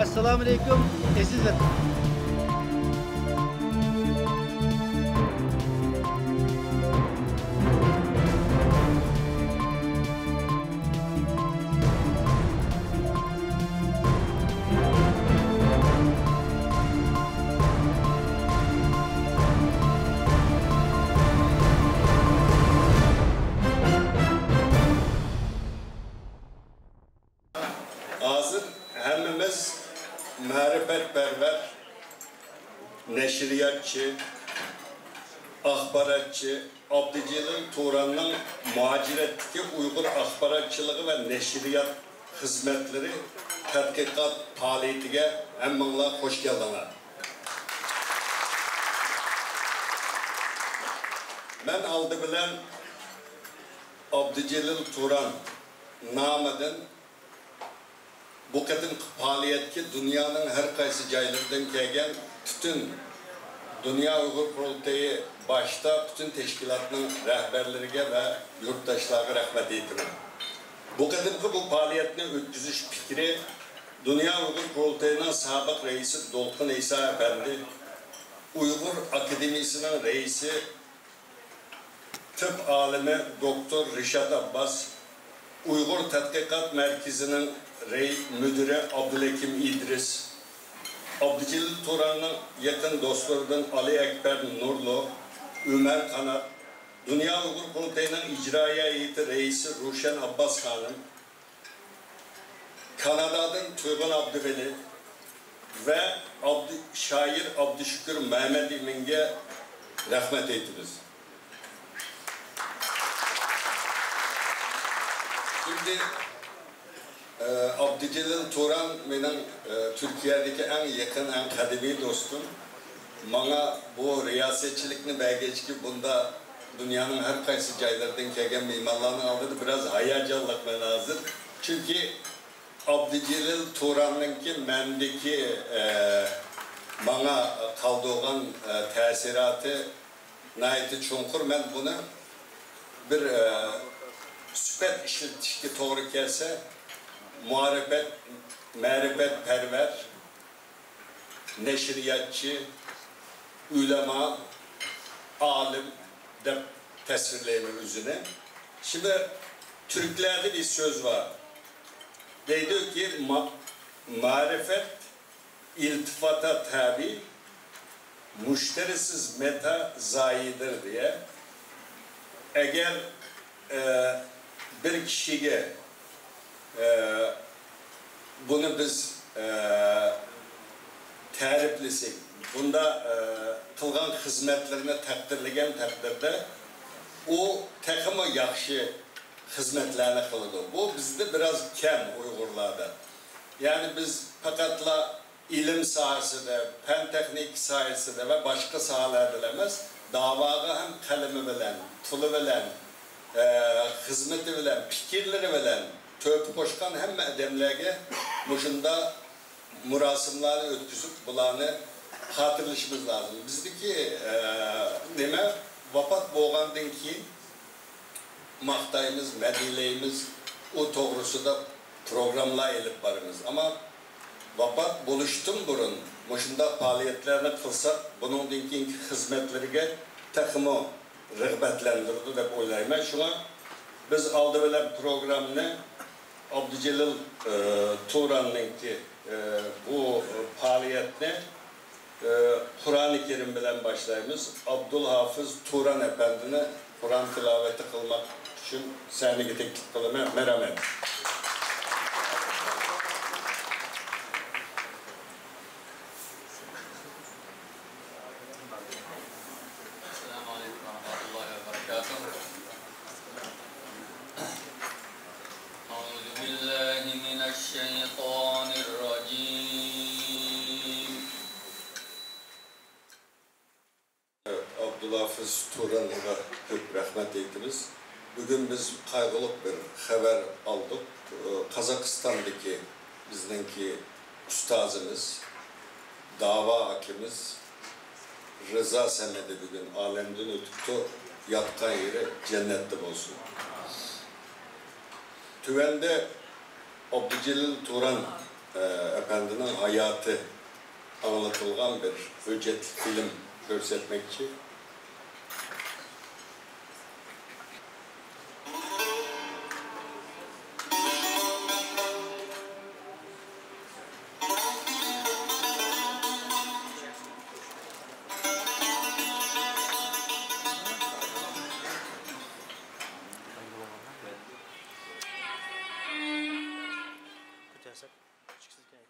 Esselamu Aleyküm. Esizler. Hazır hemmimiz marifetperver, neşriyatçı, axbaratçı, Abdücelil Turan'ın muhaciretteki Uygur axbaratçılığı ve neşriyat hizmetleri tədqiqat faaliyetiga hemminla hoş geldiniz. Ben aldı bilen Abdücelil Turan namıdın bu kadın faaliyetki dünyanın her kaysı caylarından gelgen bütün Dünya Uygur Kurultayı başta bütün teşkilatının rehberlerine ve yurttaşlarına rahmet eyledim. Bu kadınki bu faaliyetini ötküzüş fikri Dünya Uygur Kurultayı'nın sabık reisi Dolkun İsa Efendi, Uygur Akademisi'nin reisi tıp alimi Doktor Rişat Abbas, Uygur Tədqiqat Merkezi'nin müdürü Abdülhakim İdris, Abdücelil Turan'ın yakın dostlarından Ali Ekber Nurlu, Ömer Kanat, Dünya Uygur Kurultayı'nın icraya heyeti reisi Ruşen Abbas Hanım, Kanada'dan Tuygun Abdüveli ve şair Abdüşükür Mehmet İminge rahmet eylediniz. Şimdi Abdücelil Turan benim Türkiye'deki en yakın, en kadimi dostum. Bana bu riyasetçilikini belgeç ki bunda dünyanın her kaysı caylarından kelgen mimarlarını aldı. Biraz hayacanlık ben hazır. Çünkü Abdücelil Turan'ınki mendeki bana kaldığın tesiratı nayeti çunkur. Ben bunu bir süper işletişki doğru gelse marifetperver, neşriyatçı, ulema, alim de tesirleyimi üzerine. Şimdi Türklerde bir söz var. Diyor ki marifet iltifata tabi, müşterisiz meta zayidir diye. Eğer bir kişiye bunu biz tariflesek, bunda kılgan hizmetlerine takdirlegen takdirde o takımı yaxşı hizmetlerini kıldı. Bu bizde biraz kem Uygurlarda. Yani biz fakatla ilim sahasında, fen teknik sahasında ve başka sahalarda demez, davağı hem kalemi bilen, tulu bilen, hizmeti bilen, fikirleri bilen, töpü koşkan hem edemlerge muşunda murasımlarını ötküzüp bulanı hatırlaşmamız lazım. Bizdeki neme vafat boğandan ki maktayımız, medileyimiz o doğrusu da programla elip varımız. Ama vafat buluştum burun muşunda faaliyetlerini kılsak bunun dinki hizmetlerine takımı rağbetlendirdi de oylayım. Şuna biz aldı bilen programını Abdücelil Turan'ınki bu faaliyetini Kur'an-ı Kerim bilen başlayımız. Abdülhafız Turan Efendi'ne Kur'an tilaveti kılmak için seni teklif kılmaya merhamet. Abdülhafız Turan'a çok rahmet eylediniz. Bugün biz kaygılık bir haber aldık. Kazakistan'daki bizdeki ustazımız, dava hakimiz Rıza Semedi bugün alemden ötüktü. Yatkan yeri cennette olsun. Tüvende Abdücelil Turan efendinin hayatı anlatılgan bir hüccet film göstermekçi.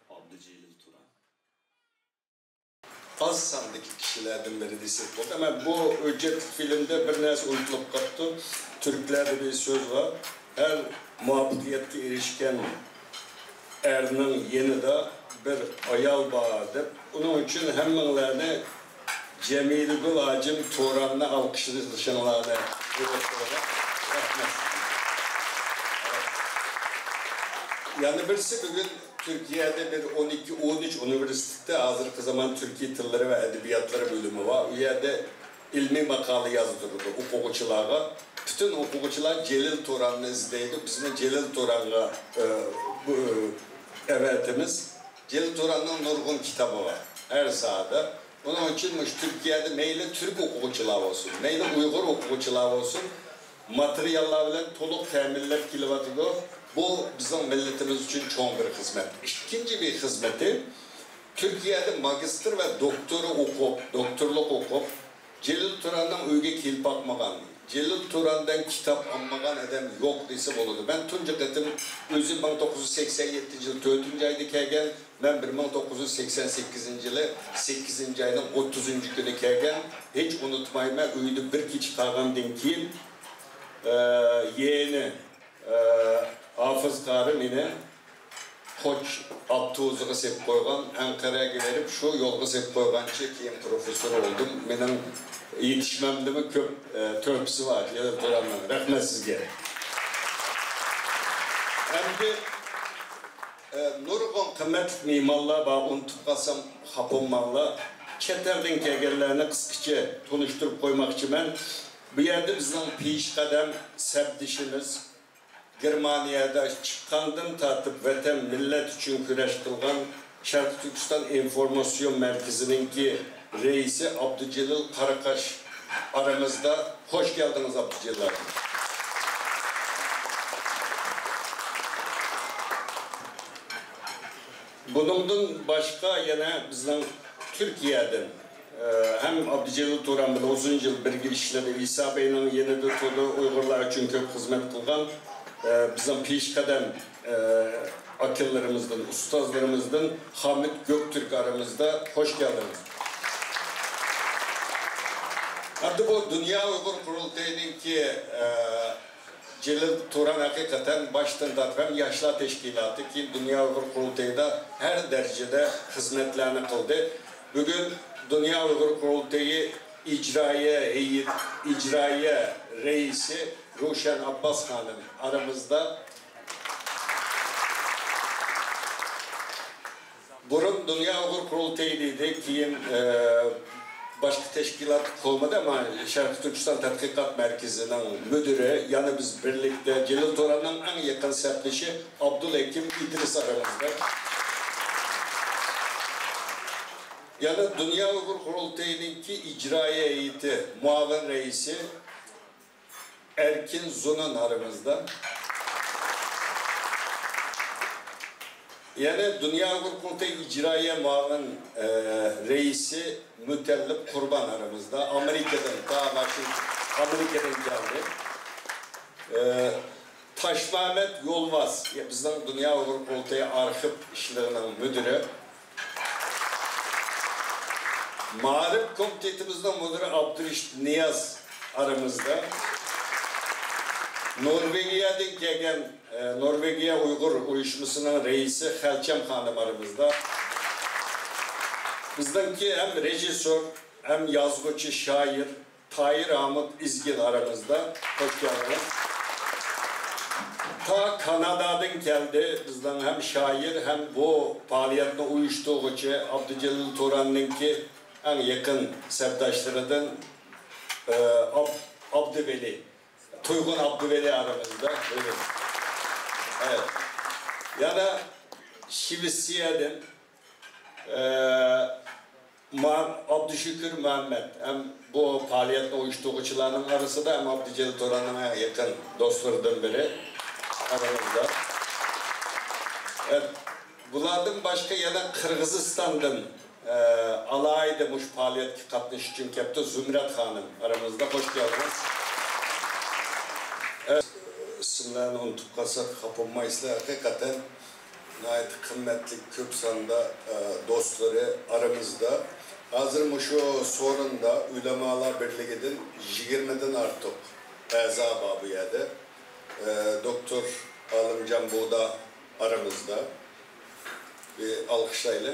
Abdücelil Turan. Az sandaki kişilerden biri desek oldu ama bu hüccet filmde bir nerse uyutulup kaptı. Türklerde bir söz var. Her muvaffakiyetke erişken erinin yeni de bir ayal bağıdır. Onun için hemmenlerine Cemil Gül Acım Turan'la alkışlışınlarına yani birisi bugün Türkiye'de bir 12-13 üniversitede hazırki zaman Türkiye Tilleri ve Edebiyatları bölümü var. O yerde ilmi makale yazdırıldı hukukçulara. Bütün hukukçular Celil Turan'ı izleydi. Bizim Celil Turan'a evetimiz. Celil Turan'ın nurgun kitabı var her sahada. Onun için Türkiye'de meyli Türk hukukçular olsun, meyli Uygur hukukçular olsun, materyaller bilen toluk teminler kilovatı. Bu bizim milletimiz için çok bir hizmet. İkinci bir hizmeti, Türkiye'de magister ve doktorluk okup, Celil Turan'dan uyga kelip bakmagan, Celil Turan'dan kitap almagan adam yok dese boludu. Ben tunca ketim özüm 1987 yıl 4. ayda kelgen, ben 1988 yılı 8. aydan 30. günü kelgen, hiç unutmayayım, uydu bir kiç kalgandan keyin yeğeni Hafız Karım yine Koç Abtuğuz'u sep koygan, Ankara'ya gelip şu yolga sep koygançı keyin profesör oldum. Benim yetişmemde mi köp törpüsü var. Rahmet sizge. Hem de nurgun kıymet mimarlar bağ unutup kalsam hapolmanla çeterden kelgenlerini kıskıca tanıştırıp koymak için ben bu yerde bizden piş kadem sebdişimiz Germaniyada çıkandan tartıp vatan millet için güreş kılgan Şarkı Türkistan İnformasyon Merkezi'ninki reisi Abdücelil Karakaş aramızda. Hoş geldiniz Abdücelil abi. Bunun başka yine bizden Türkiye'den hem Abdücelil Turan bile uzun yıl birge işleri İsa Bey'in yeni de tolu Uygurlar için köp hizmet kılgan bizim peş kadem akıllarımızdan, ustazlarımızdan Hamit Göktürk aramızda. Hoş geldiniz. Hatta bu Dünya Uygur Kurultayı'nın ki Celil Turan hakikaten baştan tarafım yaşlı teşkilatı ki Dünya Uygur Kurultayı'da her derecede hizmetlerini kıldı. Bugün Dünya Uygur Kurultayı icraiye reisi Ruşen Abbas Hanım aramızda. Burun Dünya Uygur Kurultayı'ydı ki başka teşkilat olmadı ama Şarkı Türkistan Tatkikat Merkezi'nin müdürü, yani biz birlikte Celil Turan'ın en yakın sertleşi Abdülhakim İdris aramızda. Yani Dünya Uygur Kurultayı'nınki icraiye heyeti muavin reisi Erkin Zun'un aramızda. Yani Dünya Uygur Kurultayı icraiye muavin reisi Mütellip Kurban aramızda. Amerika'dan geldi. Taş Mehmet Yolvaz, bizden Dünya Uygur Kurultayı arşiv işlerinin müdürü. Mağrip Komitetimizden müdürü Abdülreşit Niyaz aramızda. Norvegia'dan gelen Norvegiya Uygur uyuşmasının reisi Helçem Hanım aramızda. Bizdenki hem rejisör hem yazgıcı şair Tahir Ahmet İzgil aramızda. Hoş geldiniz. Ta Kanada'dan geldi bizden hem şair hem bu faaliyetle uyuştuğucu Abdücelil Turan'ınki en yakın sevdaşlarından Abdüveli, Tuygun Abdüveli aramızda. Evet. Ya da Şivisiye'den Abdüşükür Muhammed hem bu faaliyetle uyuşturucularının arasında hem Abdücelil Turan'ın yakın dostlarından biri aramızda. Evet, bunlardan başka yana Kırgızistan'dan alayda muş faaliyetki katılış için kepti Zümret Hanım aramızda. Hoş geldiniz. Evet, isimlerini unutup kalsak kapılmayızlar. Hakikaten gayet kıymetli köp sanda dostları aramızda. Hazır şu sorunda Ulemalar Birliği'nin 20'den artık ezabı yedi. Doktor Alımcan Buğda aramızda. Bir alkışlayla.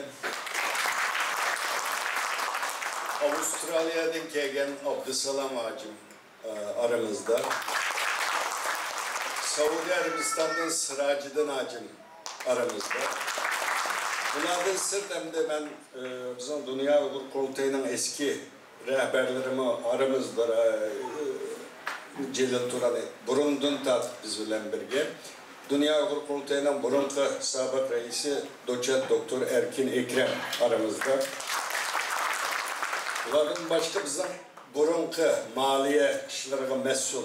Avustralya'dan gelen Abdüsalam Hacım aramızda. Saudi Arabistan'dan Sıracı'dan Hacım aramızda. Bunlardan sırt hem de ben bizim Dünya Uygur Kurultayı'nın eski rehberlerimi aramızda Celil Turan'ı burundan tatip biz bilen birge. Dünya Uygur Kurultayı'nın burunki sabık reisi doçent doktor Erkin Ekrem aramızda. Bunlardan başka bizim burunki maliye işlerine mesul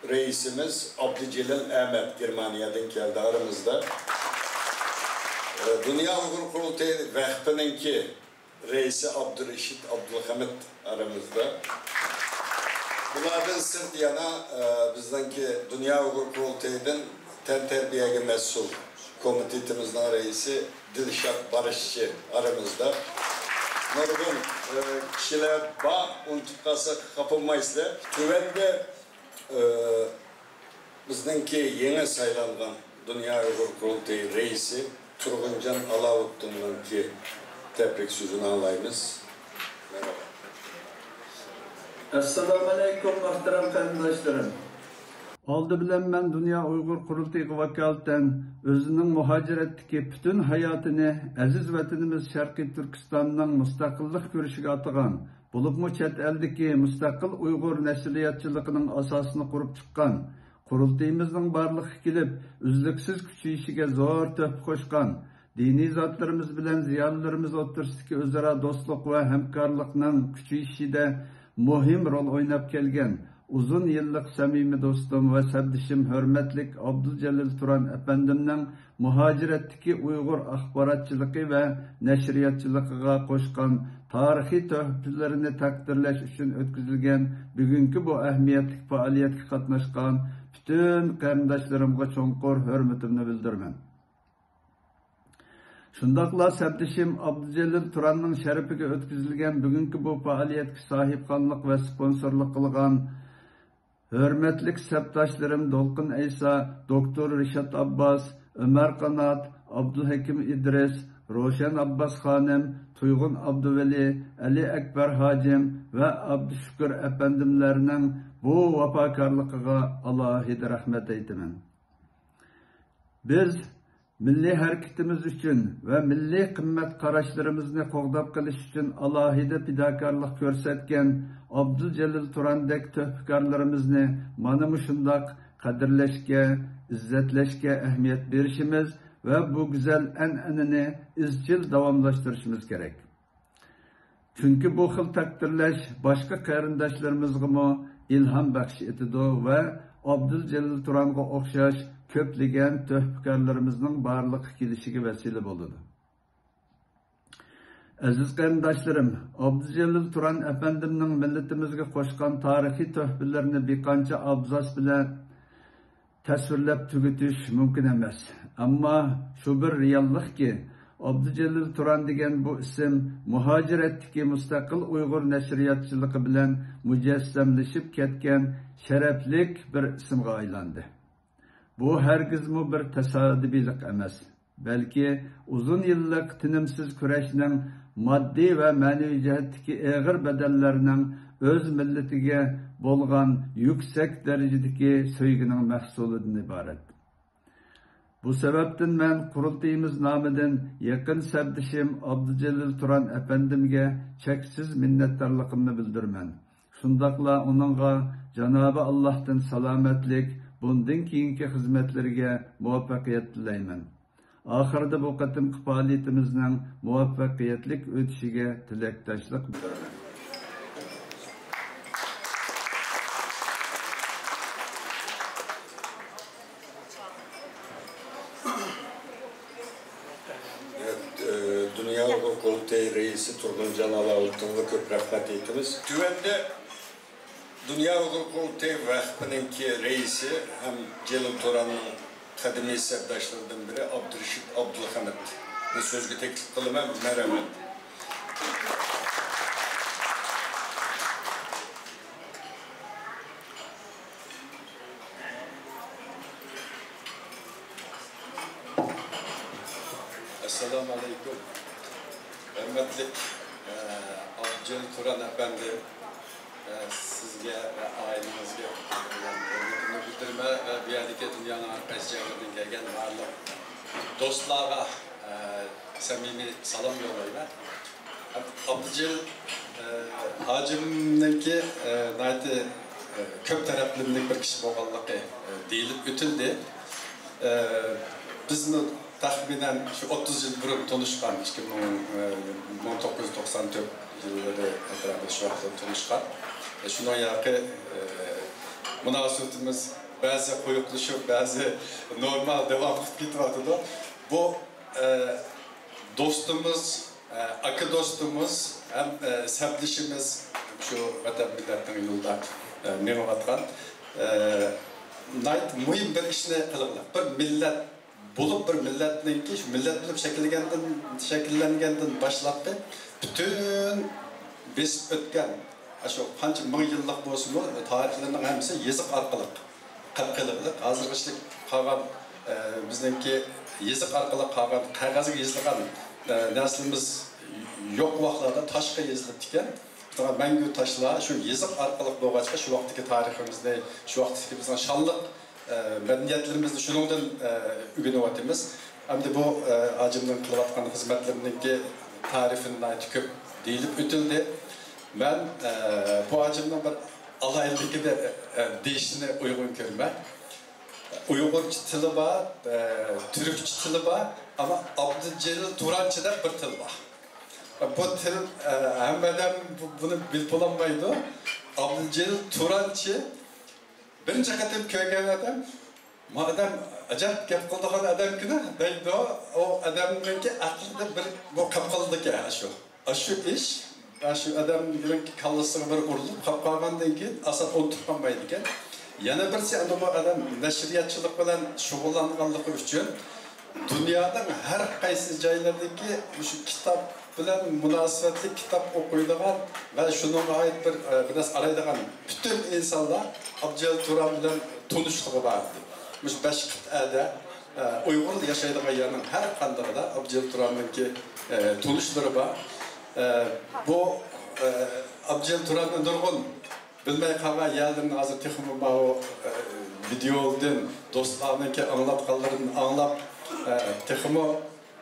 reisimiz Abdücelil Ahmet Germaniyadan geldi aramızda. Dünya Uygur Kurultayı Vehbi'ninki reisi Abdülreşit Abdülhamid aramızda. Bunlardan sırt yana bizdeki Dünya Uygur Kurultayı'nın tenterbiyeye mesul komitetimizin reisi Dilşat Barışçı aramızda. Nurgun kişiler unutup kalsak kapılmayızlar. Tüvende bizdeki yeni saylangan Dünya Uygur Kurultayı reisi Turguncan Alavuttin'in ki tebrik sözünü alayımız. Merhaba. Assalamu alaikum muhterem kardeşlerim. Oldi bilen ben Dünya Uygur Kurultayı vakaleten özünün muhaciretdeki bütün hayatını aziz vatanımız Şarkı Türkistan'dan müstakillik görüşüge atıgan, bulupmu chet eldeki müstakil Uygur neşriyatçılığının asasını kurup çıkkan, Kurultayımızın barlık kilip, üzlüksüz küçüyüşüge zor töp koşkan, dini zatlarımız bilen ziyarlarımız otursideki özara dostluk ve hemkarlıkның küçüyüşüde muhim rol oynap kelgen, uzun yıllık samimi dostum ve sebdişim hürmetlik Abdülcelil Turan Efendim'nin muhaciretteki Uygur ahbaratçılığı ve neşriyatçılığına koşkan tarihi töhfelerini takdirleş için ötküzülgen bugünkü bu ehemmiyetlik faaliyetki katnaşkan bütün kardeşlerimge çoңqur hürmetimni bildirmen. Şundakla sebdişim Abdücelil Turan'ın şerefiga ötküzülgen bugünkü bu faaliyetki sahipkanlık ve sponsorluk kılgan hürmetlik sepdaşlarım Dolqun Eysa, Doktor Rişat Abbas, Ömer Kanat, Abdülhakim İdris, Roşen Abbas Hanım, Tuygun Abdüveli, Ali Ekber Hacim ve Abdüşükür efendimlerinin bu vafakarlıkıga alahide rahmet eytimin. Biz milli hareketimiz için ve milli kıymet karaşlarımızı qoğdap kılış için alahide fidakarlık görsetken Abdülcelil Turan'daki töhfikarlarımızı manımışındak kadirleşke, izzetleşke ehemmiyet verişimiz ve bu güzel en'enini izcil davamlaştırışımız gerek. Çünkü bu xil takdirleş başka qarindaşlarımızga ilham baxsh etidi ve Abdülcelil Turan'ga o'xshash köpligen töhfikarlarımızın barlık kilişigi vesile boludu. Aziz qarindaşlarım, Abdülcelil Turan Efendim'nin milletimizge qoşkan tarihi töhfelerini bir qancha abzas bilen tasvirlab tugutish mumkin emas. Ama şu bir reallik ki Abdülcelil Turan degan bu isim muhaciretdeki mustaqil Uygur neşriyatçılığı bilen mücessemleşip ketken şereflik bir isimga aylandı. Bu hergizmi bir tesadübilik emas. Belki uzun yıllık tinimsiz kurashning maddi ve manevi jihatdagi ağır bedellerinin öz milletiga bo'lgan yüksek derecedeki söygünün mahsulidan ibaret. Bu sebepten ben Kurultayımız namıdan yakın sebdişim Abdülcelil Turan Efendim'ge çeksiz minnettarlığımı bildirmen. Şundakla onunla Cenab-ı Allah'tan salametlik, bundan keyinki hizmetlerine muvaffakiyet dileymen. Ahırda bu qatımkı faaliyetimizin muvaffaqiyetlik ötüşüge tilektaşlık bildirimen. Dünya Uyghur Kurultayı Reisi Turguncan Alavut'un köp rahmet etimiz. Tüvende Dünya Uyghur Kurultayı Vakfı'nınki reisi hem Celil Turan'ın kadimi sebdaşlarından biri Abdurrashid Abdulhamid. Bu sözgü teklif kılımam, merhamet. Esselamu Aleyküm. Hürmetli Celil Turan Efendi, sizge ve ailenizge hürmetini bildirme ve bir yerdeki dünyanın arkadaşlarından gelgen varlık dostlara samimi salam yollayla. Abdülcelil hacimdeki naiti köp taraflımlık bir kişi boğallığı deyilip ütüldü. Bizini tahminen şu 30 yıl burun tanışkan, 1994 yılları etrafında şu anda tanışkan. Şundan yakı münasebetimiz bazı koyukluşup, bazı normal devam gitmedi de. Bu dostumuz, akı dostumuz, hem sevdişimiz şu vatan milletin yolda mevcut atkan. Nayt mühim bir işini kılırlar. Bir millet bulup bir milletninki, şu millet bulup şekillengenden başlattı. Bütün biz ötken, şu qancha ming yillik bo'lsin-mu, tarixlarning hammasi yeziq orqali qilqilig'lik. Hozirgichlik qolgan bizningki yeziq orqali qolgan qog'ozga yozilgan naslimiz yo'q vaqtlarda toshga yozilib ekan. Mangu toshlar shu yeziq orqali bo'lg'achqa shu vaqtdagi tariximizni, shu vaqtdagi bizning shonliq medeniyetlerimizni shuningdan o'rganyapmiz. Hamda bu hacimning qilayotgan xizmatlarininki tarifini aytib ko'p deyilib o'tildi. Ben bu hacimden bir alaylıkı da değiştiğine uygun görmem. Uygurca tili var, Türkçe tili var ama Abdülcelil Turançı'da bir til var. Bu til hemen bunu bilip olamaydı. Abdülcelil Turançı birinci katım köygen adam. Madem acayip gap kıldığın adam kine, deydi o adamınki aklında bir bu kapkalıdı ki aşı iş. Şu adamın kallasına bir urulup kapağından ki asat onu tutmamaydı iken. Yana birisi bu adam neşriyatçılık bilen şug'ullanganligi uchun dunyoning har qaysi joylardagi shu kitap bilan munosabatli kitap o'qiydigan va shunga oid biraz araydigan bütün insonlar Abdülcelil Turan bilan tanishligi bor. Mush 5 qit'ada Uyg'ur yashaydigan yerning har qanday Abdülcelil Turan'ınki tanishlari bor. Bu Abdülcelil Turan'ın nurgun bilmey kalma yerlerin hazır tekimi o videodan dostlarınki anlatkanlarını anlap tekimi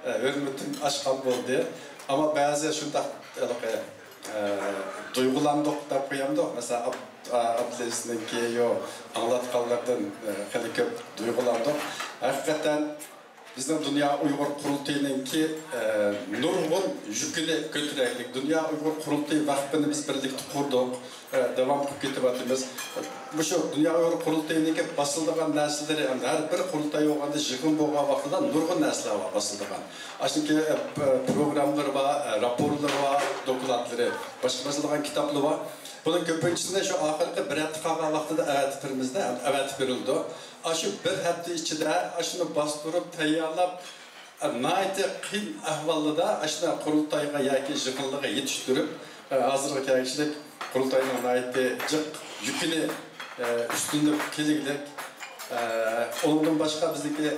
hürmetin aşkan oldu. Ama bazı şunda duygulandık da koyamdık. Mesela Abdülcelil'inki anlatkanlardan hali köp duygulandık. Hakikaten bizden Dünya Uyghur Kurultayı'nınki nurgun yükünü götürerek Dünya Uyghur Kurultayı Vakfı'nı biz birlikte kurduk, devam kütüphatimiz. Bu şu Dünya Uyghur Kurultayı'nınki basıldığın nesilleri, her bir kurultayı olanda jıkın boğa vakıda nurgun nesiller var basıldığın. Aslında programları var, raporları var, dokulatları, başka basıldığın kitapları var. Bunun köpüncüsünde şu ahirki bir etikağa vaxtıda əvətipimizdə, əvətip verildi. Aşı bir həftə içində aşını bastırıb, təyyarlab, naiti qiyin əhvallıda aşına qurultayına yaki jıqınlığa yetiştirib, hazırlık kəyişlik qurultayına naiti jıq yükünü üstünlük keliglik. Ondan başqa bizdeki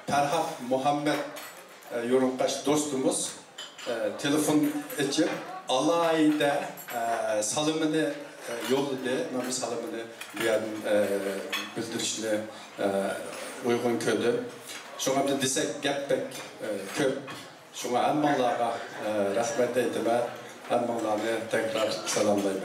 Ferhat Muhammed yorumqaş dostumuz telefon edip alayda salımını yolladı. Ben bu salımını bildirişine uygun köydü. Şuna bir desek gepbek köp. Şuna hammalara rahmet eytime, hammalarını tekrar salamlayayım.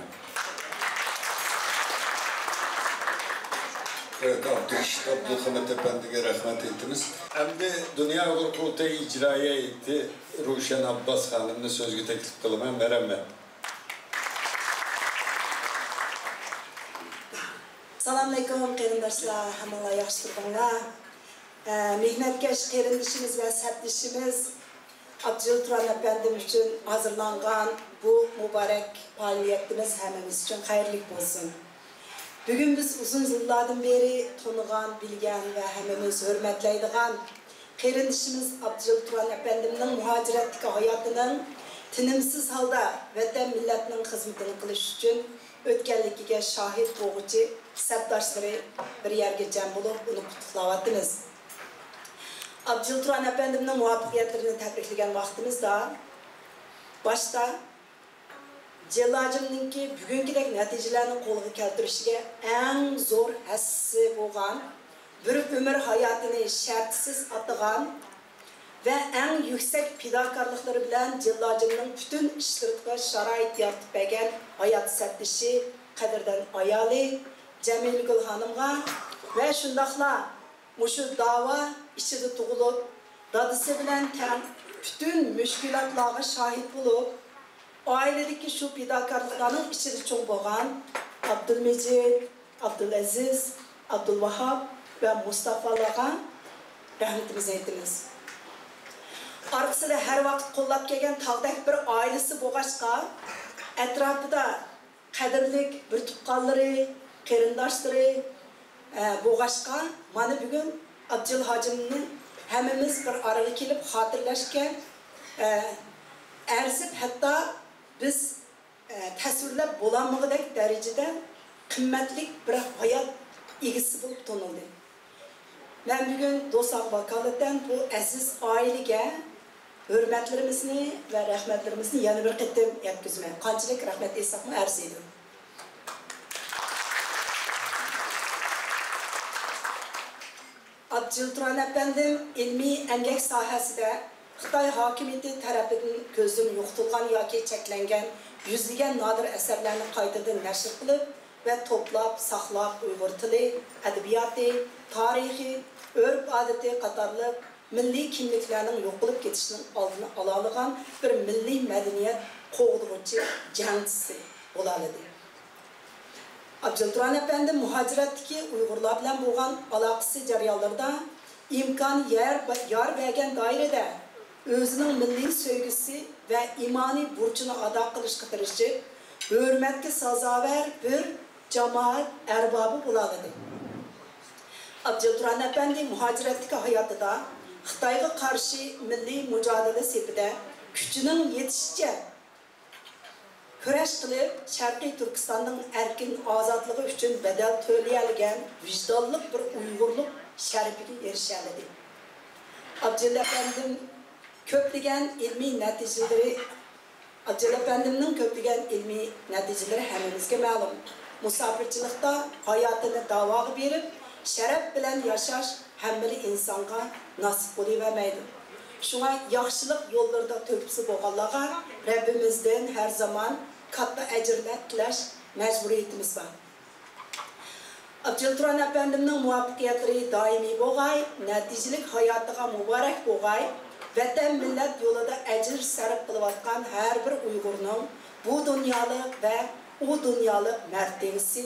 Evet, Abdülreşit Abdülhamid Efendi'ye rahmet ettiniz. Hem de Dünya Uygur Kurultayı icraya etti. Ruşen Abbas Hanım'ın sözgü teklif kılımı merhamet. Assalamu alaikum qarindoshlar, hammalar yaxshi turibsizlar. Mehnatkash qarindoshimiz va sabdishimiz Abdul Turan efendim uchun hazırlangan bu mübarek faaliyetimiz hammamiz uchun xayrli bo'lsin. Bugun biz uzun yillardan beri tanıgan, bilgen ve hammamiz hürmetlaydigan qarindoshimiz Abdul Turan efendimning muhojiratdagi hayotining tinimsiz holda vatan millatning xizmatini qilish uchun o'tganligiga shohid bo'luvchi sabdoshlari bir yerga jam bo'lib uni qutlayapmiz. Abdul Turan efendimning muvaffaqiyatlarini tabriklagan vaqtimizda boshda Jellajimninki bugünkidek natijalarni qo'lga keltirishiga eng zo'r hassasi bo'lgan, bir umr hayotini shartsiz atagan ve en yüksek fidakarlıkları bilen Jellajimning bütün ishlariga sharoit yaratib bergan hayot sabdishi Qadirdan ayoli Jamil Gul Hanımga ve shundoqla mushu dava ichida tug'ilib, dadisi bilan teng bütün mushkulotlarga shohid bo'lib, oiladagi shu fidokorliklarning ichida cho'ng bo'lgan Abdulmejid, Abdulaziz, Abdulvahab ve Mustafalarga rahmatimizni aytamiz. Arkasında her vakit qo'llab kelgan tağdek bir ailesi bo'lg'achqa, etrafida qadrlik bir tuqqanlari, qarindoshları bo'lg'achqa, mana bugun Abdul Hajimni hammamiz bir araga kelib xotirlashga arzib, hatta biz tasvirlab bo'lolmag'idek darajada qimmatli bir hayot egisi bo'lib tanildi. Ben bugün dostlar vakaleten bu aziz ailege hürmetlerimizni ve rahmetlerimizni yana bir qitim yetkizmeye, qanchalik rahmet etsakmı arz ediyorum. Abdul Turan efendim ilmi emgek sahasida Xitoy hokimiyeti tarafından ko'zdan yo'qotilgan yoki cheklangan yüzlagan nadir asarlarni qaytadan nashr qilib ve toplab, saqlab Uyg'ur tili, adabiyoti, tarixi, örf-adeti qatorliq milliy kimliklarning yo'qolib ketishining oldini oladigan bir milliy madaniyat qo'g'duvchi jangchisi bo'ladi. Abdul Turan efendi muhojiratdagi Uyg'urlar bilan bo'lgan aloqasi jarayonlarida imkon yor bergan doirada o'zining milliy sevgisi ve imoniy burchini ado qilishga tirishib, hurmatga sazovor bir jamoat arbobi bo'ladi. Abdul Turan efendi muhojiratdagi hayotida Xitoyga qarshi milliy mujodala sepida kuchining yetishicha kurash qilib, Sharqiy Turkistonning erkin ozodligi uchun badal to'layolgan vijdonli bir Uyg'urlik sharafiga erishadi. Abdul efendim ko'plagan ilmiy natijalari Abdul efendimning ko'plagan ilmiy natijalari hammamizga ma'lum. Musofirchilikda hayotini da'voga berib, sharaf bilan yashash hammali insonga nasib bo'lavermaydi. Shunga yaxshilik yo'llarida to'pisi bo'lganlarga Rabbimizdan har zaman katta ajrlar tilash majburiyatimiz bor. Abdul Turan efendimning muvaffaqiyatlari doimiy bo'lg'ay, natijali hayotiga muborak bo'lg'ay, vatan millat yo'lida ajr sarf qilayotgan har bir Uyg'urning bu dunyolik va u dunyolik martabasi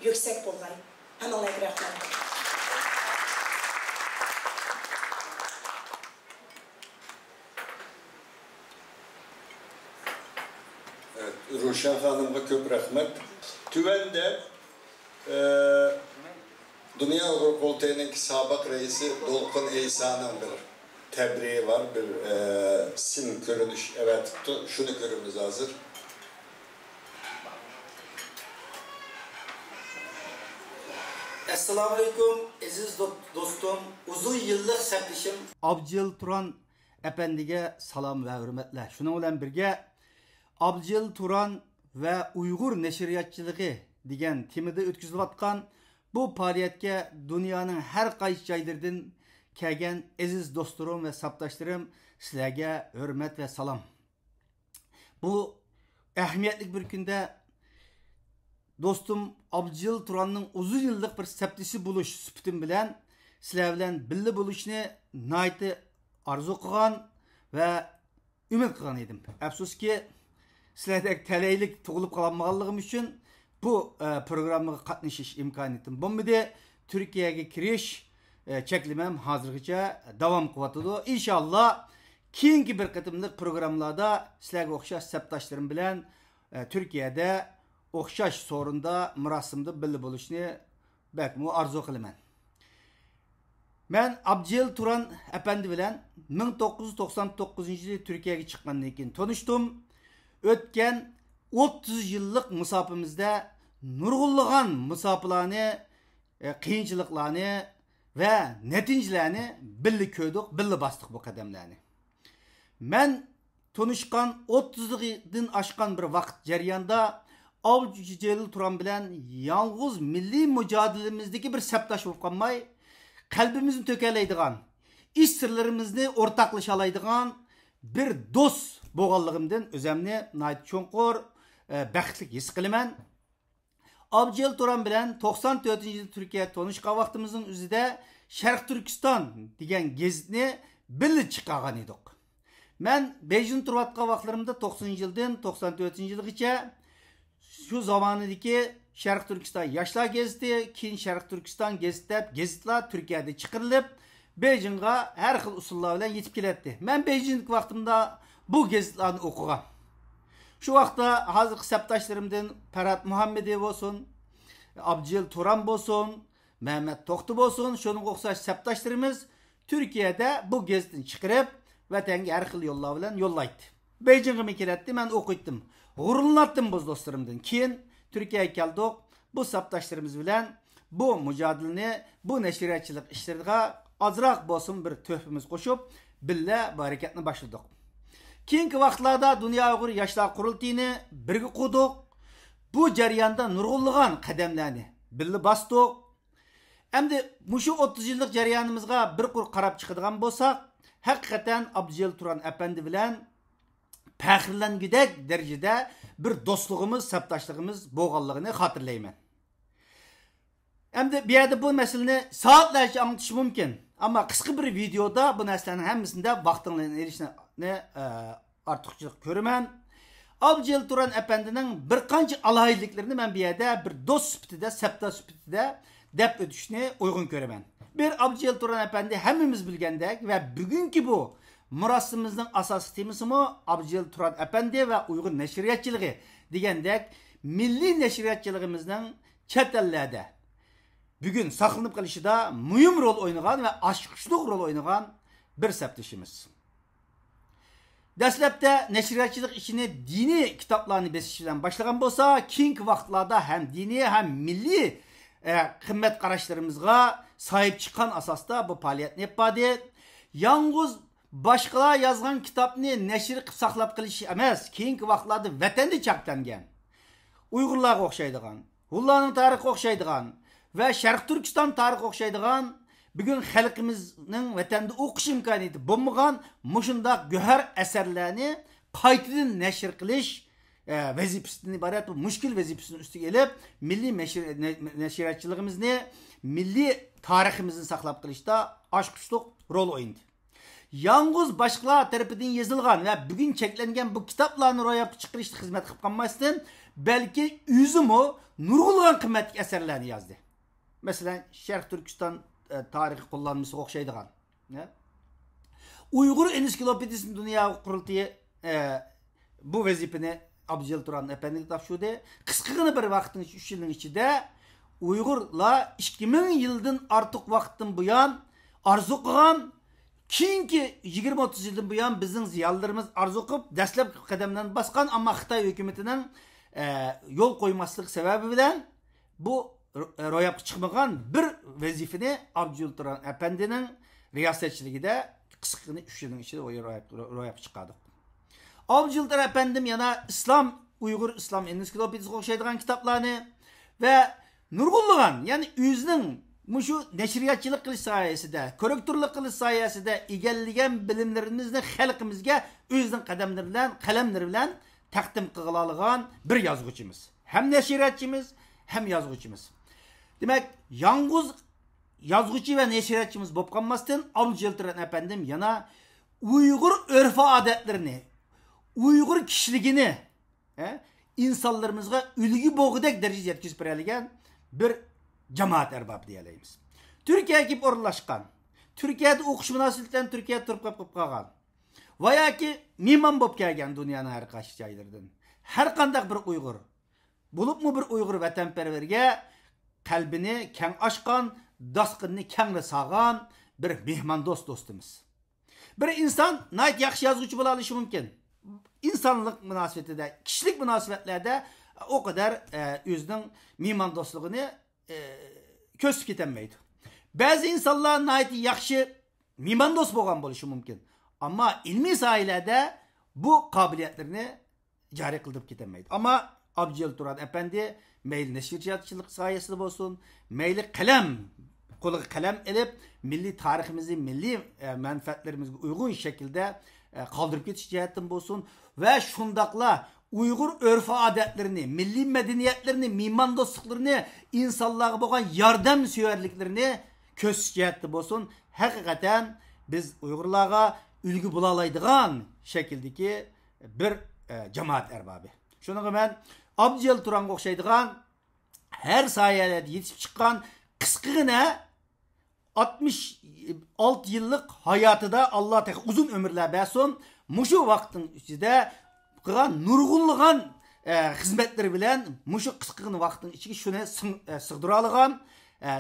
yuksak bo'lg'ay. Hammalarga rahmat. Evet, Ruşen Hanım'a köp rahmet. Tüvende Dünya Uygur Kurultayı'nın sabık reisi Dolkun Eysa'nın bir tebriği var, bir sim görünüş. Evet, şunu görümüz hazır. Assalamu alaikum aziz dostum, uzun yıllık sabdishim Abdul Turan efendiga salom va hurmatlar. Shuning bilan birga Abdul Turan va Uyg'ur nashriyatchiligi degan temada o'tkazilayotgan bu faoliyatga dunyoning har qaysi joylaridan kelgan aziz do'stlarim va sabdoshlarim, sizlarga hurmat va salom. Bu ahamiyatli bir kunda dostum Abdujil Turan'ın uzun yıllık bir septisi buluş süpütüm bilen sizler bilen billi buluşunu naiti arzu kılan ve ümit kılan edim. Afsus ki sizlerdeki teleylik tuğulup kalanmağallığım için bu programı katlaşış imkaniyetim. Bombide Türkiye'ye kiriş çeklimem hazırlıkça devam kıvatıdı. İnşallah keyinki bir kıtımlık programlarda sizlerge okşaş septaşlarım bilen Türkiye'de okşaş sorunda murasımda billi buluşunu belki arzu kılımen. Ben Abdujil Turan efendi bilen 1999 yılı Türkiye'ye çıkmandan keyin tanıştım. Ötken 30 yıllık musafimizde nurgulluğan musaflarını, kıyınçılıklarını ve netincelerini billi köydük, billi bastık bu kademlerini. Ben tanışkan 30'dan aşkan bir vakit jarayonda Abdujil Turan bilen yalnız milli mücadelemizdeki bir septaş olup kalmay, kalbimizni tökeleydigan, iş sırlarımızı ortaklaşalaydigan bir dost boğallığımdan özemni nayt çoğunqur baxtlik his qilaman. Abdujil Turan bilen 94 yıl Türkiye tanışkan vaqtimizin üzide Şarq Türkistan degan gezitni birga chiqargan edik. Men Beijing turvatgan vaqtlarimda 90 yıldan 94 yılgacha şu zamanidagi Şarq Türkistan Yaşlar geziti, keyin Şarq Türkistan gezitlar Türkiye'de çıkarılıp Beijing'e her xil usullar bilan yetib keladi. Men Beijing vaqtimda bu gezitlarni o'qigan. Şu vaqtda hozirgi septaşlarımdan Ferhat Muhammedev olsun, Abdujil Turan olsun, Mehmet To'xti olsun, şunun o'xshash septaşlarımız Türkiye'de bu gezitini çıkarıp vatanga har xil yo'llar bilan yo'llaydi. Beijing'e keladi, men o'qitdim. G'ururlandim bu dostlarımdan. Keyin Türkiye'ye keldik. Bu septaşlarımız bilen bu mücadeleni, bu neşriyatçılık işlerine azroq bo'lsin bir töhfimiz qo'shib, billa harakatni boshladik. Keyingi vaqtlarda Dünya Uyg'ur Yoshlar Qurultayini birga qurdik. Bu jarayonda nurg'unlagan qadamlarni billa bosdik. Endi mushu 30 yillik jarayonimizga bir qur qarab chiqadigan bo'lsak, haqiqatan Abdujil Turan efendi bilan faxrlangudek derecede bir dostluğumuz, septaşlığımız boğallığını hatırlayman. Endi bu yerda bu meseleni saatlerce anlatış mümkün. Ama kısa bir videoda bu neslenin hemmisinde vaktinlerin erişine artıqçılık görümen. Abdujil Turan efendinin bir qancha alaylıklarını ben bir yerde bir dost süpütüde, septaş süpütüde dep ötüşünü uygun görümen. Bir Abdujil Turan efendi hemimiz bilgendek ve bugünkü bu murasımızın asası temisi mi Abdujil Turan efendi ve Uygur neşriyatçılığı degendek milli neşriyatçılığımızın chet ellerde bugün saklanıp kalışıda mühim rol oynayan ve aşkışlık rol oynayan bir septişimiz. Dastlapda neşriyatçılık işini dini kitaplarını besişten başlayan bolsa, keyingi vaqtlarda hem dini hem milli kıymet qarashlarımızga sahip çıkan asasda bu faaliyetni yapadi. Yalnız başkalar yazgan kitapni neşir qilib saqlab qilish emas, keyingi vaqtlarda vatanda chaplangan. Uyg'urlarga o'xshaydigan, ularning tarixiga o'xshaydigan ve Şarq Türkistan tarixiga o'xshaydigan bugün xalqimizning vatanda o'qish imkoniyati bo'lmagan mushundaq go'har asarlarni qaytadan nashr qilish vazifasidan iborat bu mushkul vazifasini ustiga elib milliy nashriyatchiligimizni, milliy tariximizni saqlab qilishda oshqushliq rol o'ynadi. Yalnız başkalar tarafından yazılgan ve bugün çeklengen bu kitaplarını ro'yobga chiqarishga xizmat qilib qolmasdan belki üzümü nurg'ulg'an qimmatli eserlerini yazdı. Mesela Şarq Türkistan tarihi kullanması o'xshaydigan. Uygur Ensiklopediyasini Dünya Qurultayı bu vazifani Abdujil Turan efendiga topshirdi. Qisqagina bir vaqtning 3 yilning ichida Uygurlar 2000 yildan ortiq vaqtdan buyon arzu qilgan keyingi 20-30 yıldan bu yan bizning ziyolilarimiz arzu qilib dastlabki qadamdan bosgan, ammo Xitoy hukumatining yo'l qo'ymaslik sababi bilan bu ro'yobga chiqmagan bir vazifani Abdujil Turan efendining riyosatchiligida qisqagina 3 yilning ichida ro'yobga chiqardi. Abdujil Turan efendim yana Uygur İslam Ensiklopediyasiga o'xshaydigan kitaplarni ve nurg'unlagan, ya'ni o'zining şu neşriyatçılık qilish sayesinde, korrekturluk qilish sayesinde egallagan bilimlerimizni xalqimizga o'zining qadamlari bilan, qalamlari bilan taqdim qila olgan bir yozuvchimiz. Hem neşriyatçimiz, hem yazgıcımız. Demek yalnız yazgıcı ve neşriyatçımız bop kalmasın Abdülcelil Turan efendim yana Uygur örf adetlerini, Uygur kişiliğini insanlarımızga ülgü boğudek derecede yetkizip bereligen bir cemaat erbabı diyeleyimiz. Türkiye'ye gip orlaşkan, Türkiye'de okuş münasebetinden Türkiye'ye turp kapıp kalgan. Vaya ki mimam bop kelgen dünyanın her kaç jaylardan. Her kandak bir Uygur. Bulup mu bir Uygur vatanperverge kalbini keng açkan, daskınını kengre sağan bir mihman dostumuz. Bir insan nayt yaxşı yazgıcı bula alışı mümkün. İnsanlık münasebetinde, kişilik münasebetlerde o kadar özünün mihman dostluğunu köz ketenmeydi. Bazı insanlar nayt yaxşı mihman dost boğan buluşu mümkün. Ama ilmi sahilerde bu kabiliyetlerini cari kıldırıp ketenmeydi. Ama Abdülcelil Turan efendi meyli neşriyatçılık sayesinde olsun, meyli kolu kalem edip milli tarihimizi, milli menfaatlerimize uygun şekilde kaldırıp geçiş cihetten olsun ve şundakla Uygur örf adetlerini, milli medeniyetlerini, mimman dostluklarını, insanlığa boğan yardım süverliklerini köz cihetten olsun. Hakikaten biz Uygurlarga ülgü bulalaydıgan şekildeki bir cemaat erbabı. Şunu ben Abdülcelil Turan'a okşaydıgan her sayelerde yetişip çıkan kıskığına 66 yıllık hayatı da Allah tek uzun ömürler versin. Muşu vaktin içinde nurgulluğun hizmetleri bilen muşu kıskığın vaktin içinde şunu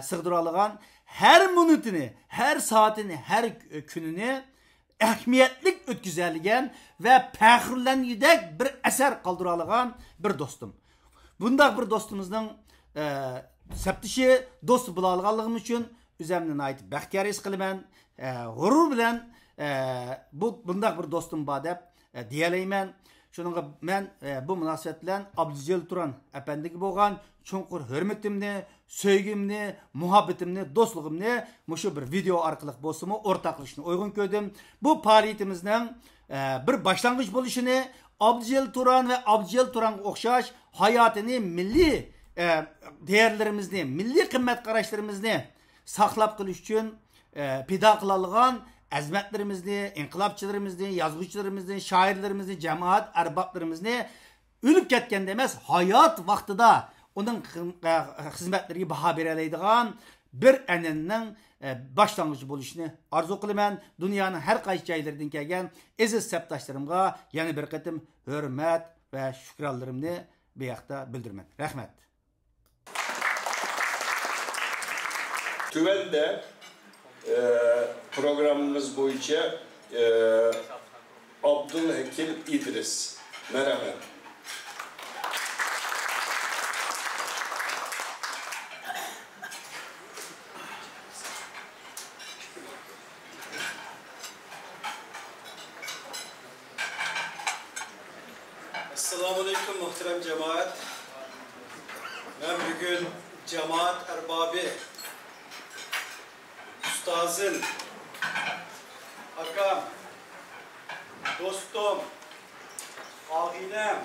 sığdıralıgan her minutini, her saatini, her gününü ehmiyetlik ötküzeligen ve pəxirlənidək bir eser kaldıralıgan bir dostum. Bunda bir dostumuzun septişi dost bulalığalığım için üzəmdən ait bəxtiyar his qılıman, gurur bilen bunda bir dostum badep diyeleymen. Şununla ben bu münasebetle Abdülcelil Turan efendigi boğan çonkur hürmetimni, söygümni, muhabbetimni, dostluğumni muşu bir video arkalık bosumu ortaklaşını uygun köydüm. Bu faaliyetimizden bir başlangıç buluşunu Abdülcelil Turan ve Abdülcelil Turan okşaş hayatını, milli değerlerimizni, milli kıymet karışlarımızını saklap kılış için pida kılalığan azmetlerimizni, inkılapçılarımızı, yazgıçlarımızı, şairlerimizi, cemaat erbaplarımızı ölüp ketken demez hayat vaktida onun hizmetleri baha bereleydiğen bir eninin başlangıcı buluşunu arzu kılıman. Dünyanın her kayıt jaylarından kelgen aziz septaşlarımga yana bir kıtım hürmet ve şükranlarımını bir yakta bildirmen. Rahmet. Tüvende programımız boyunca Abdülhekil İdris. Merhaba. Selamünaleyküm muhterem cemaat. Ben bugün cemaat erbabı, ustazın, akam, dostum, ağinem,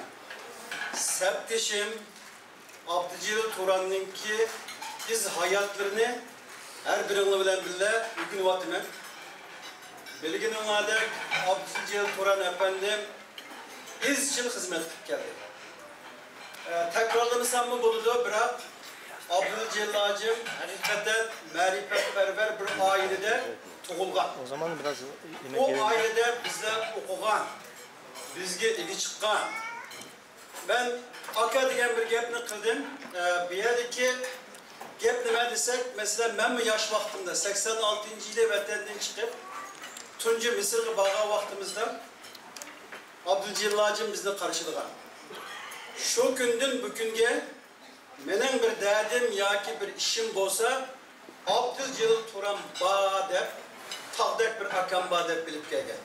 septişim, Abdülcelil Turan'ınki biz hayatlarını her birini bilen bile bugün vatımen. Bilginin adek Abdülcelil Turan efendim izçil hizmet geldi. Tekrarlamışsam mı buludu bırak Abdülcelil Hacım hakikaten marifetperver bir ailede doğulgan. O zaman biraz o ailede bizler okugan, bizge ilgi çıkan. Ben aka degan bir gapni qildim. Bu yerdeki gap nima desak, mesela ben mi yaş vaktimde 86. yılı vatandan çıkıp tuncu Mısır'a bağa vaktimizde Abdülcelil Hacım bizle karşılagan. Şu günden bugünge menin bir derdim ya ki bir işim olsa Abdülcelil Turan ba dep tağdek bir akam ba dep bilip gelgen.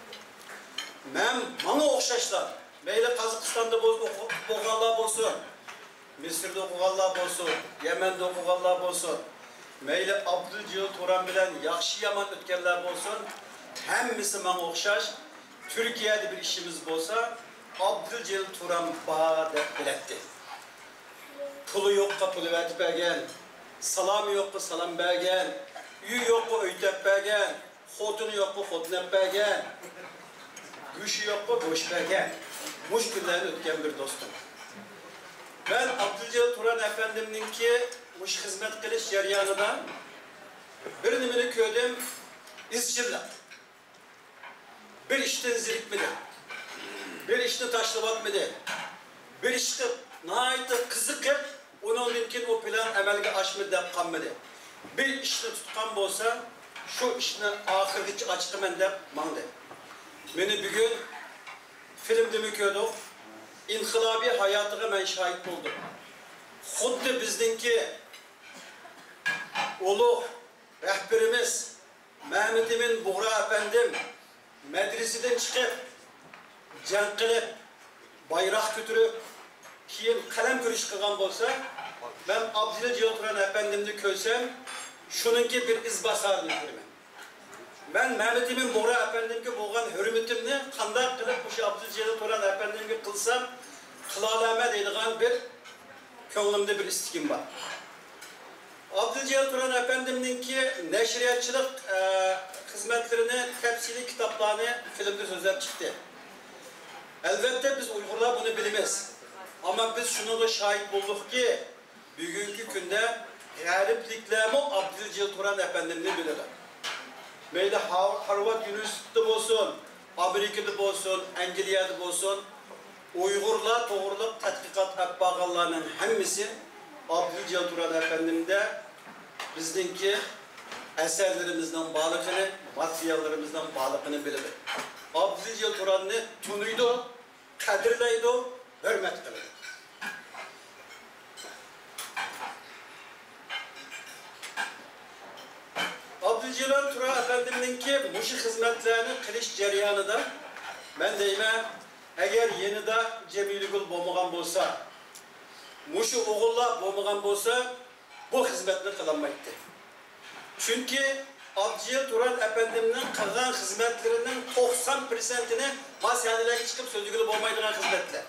Men bana okşaşlar. Meyle Kazakistan'da okuganlar olsun, Mısır'da okuganlar olsun, Yemen'de okuganlar olsun, meyle Abdülcelil Turan bilen yaxşı yaman ötkenler olsun, hemmisi bana okşaş. Türkiye'de bir işimiz olsa Abdülcelil Turan ba dep biletti. pulu yo'qqa pul vertip bergen, salamı yo'qqa salam bergen, uy yo'qqa uy tep bergen, xotunu yo'qqa xotun ep bergen, güçü yo'qqa go'sht bergen. Muş günlerini ötken bir dostum. Ben Abdülcelil Turan Efendim'ninki muş hizmet kılış jaryanida bir nimini köydüm, izcillik. Bir işten zirikmedi, bir işni taşlavatmedi, bir işni nahayeti kızıkıp, onun mümkün o plan emelge aşmı dep kanmadı. Bir işni tutkan bolsa, şu işni ahirgiç açtımın dep mandı. Beni bugün filmde mi köydük, İnqilabi hayatıga ben şahit oldum. Xuddi bizdinki ulug' rahberimiz Mehmet Emin Buğra efendim medreseden çıkıp jang qilib, bayroq ko'tarib, keyin qalam ko'rish qilgan bo'lsa, ben Abdülcelil Turan efendimni ko'rsam, shuningki bir iz basarini ko'raman. Ben Mehmet Emin Buğra efendimga bo'lgan hurmatimni qanday qilib o'sha Abdülcelil Turan efendimga qilsam, qila olaman deydigan bir ko'nglimda bir istikim var. Abdülcelil Turan efendimninki neşriyatçılık hizmetlerini, tefsili kitaplarını filmde sözler çıktı. Elbette biz Uygurlar bunu bilmez. Ama biz şunu da şahit bulduk ki, bugünkü günde garipliklerimi Abdülcelil Turan efendimini bilirler. Meyde Harvard Üniversitesi'de olsun, Amerika'da olsun, Angliya'da olsun, Uygurlar doğruluk tatbikat yapbağalarının hemmisi Abdülcelil Turan efendimde bizdeki eserlerimizden bağlıkını, materyallerimizden bağlıkını bilir. Abdülcelil Turan'ı tunuydu, kadirleydi, hürmet kıldı. Abdülcelil Turan efendiminki muşi hizmetlerini kılış jaryanida ben deyman, eğer yenida Cemiligül bo'lmagan bo'lsa, muşi oğullar bo'lmagan bo'lsa, bu hizmetni kılamaydı. Çünkü Abdülcelil Turan efendiminin kılgan hizmetlerinin 90%'ini masyanelerine çıkıp sözlüğüyle olmaydıgan hizmetler.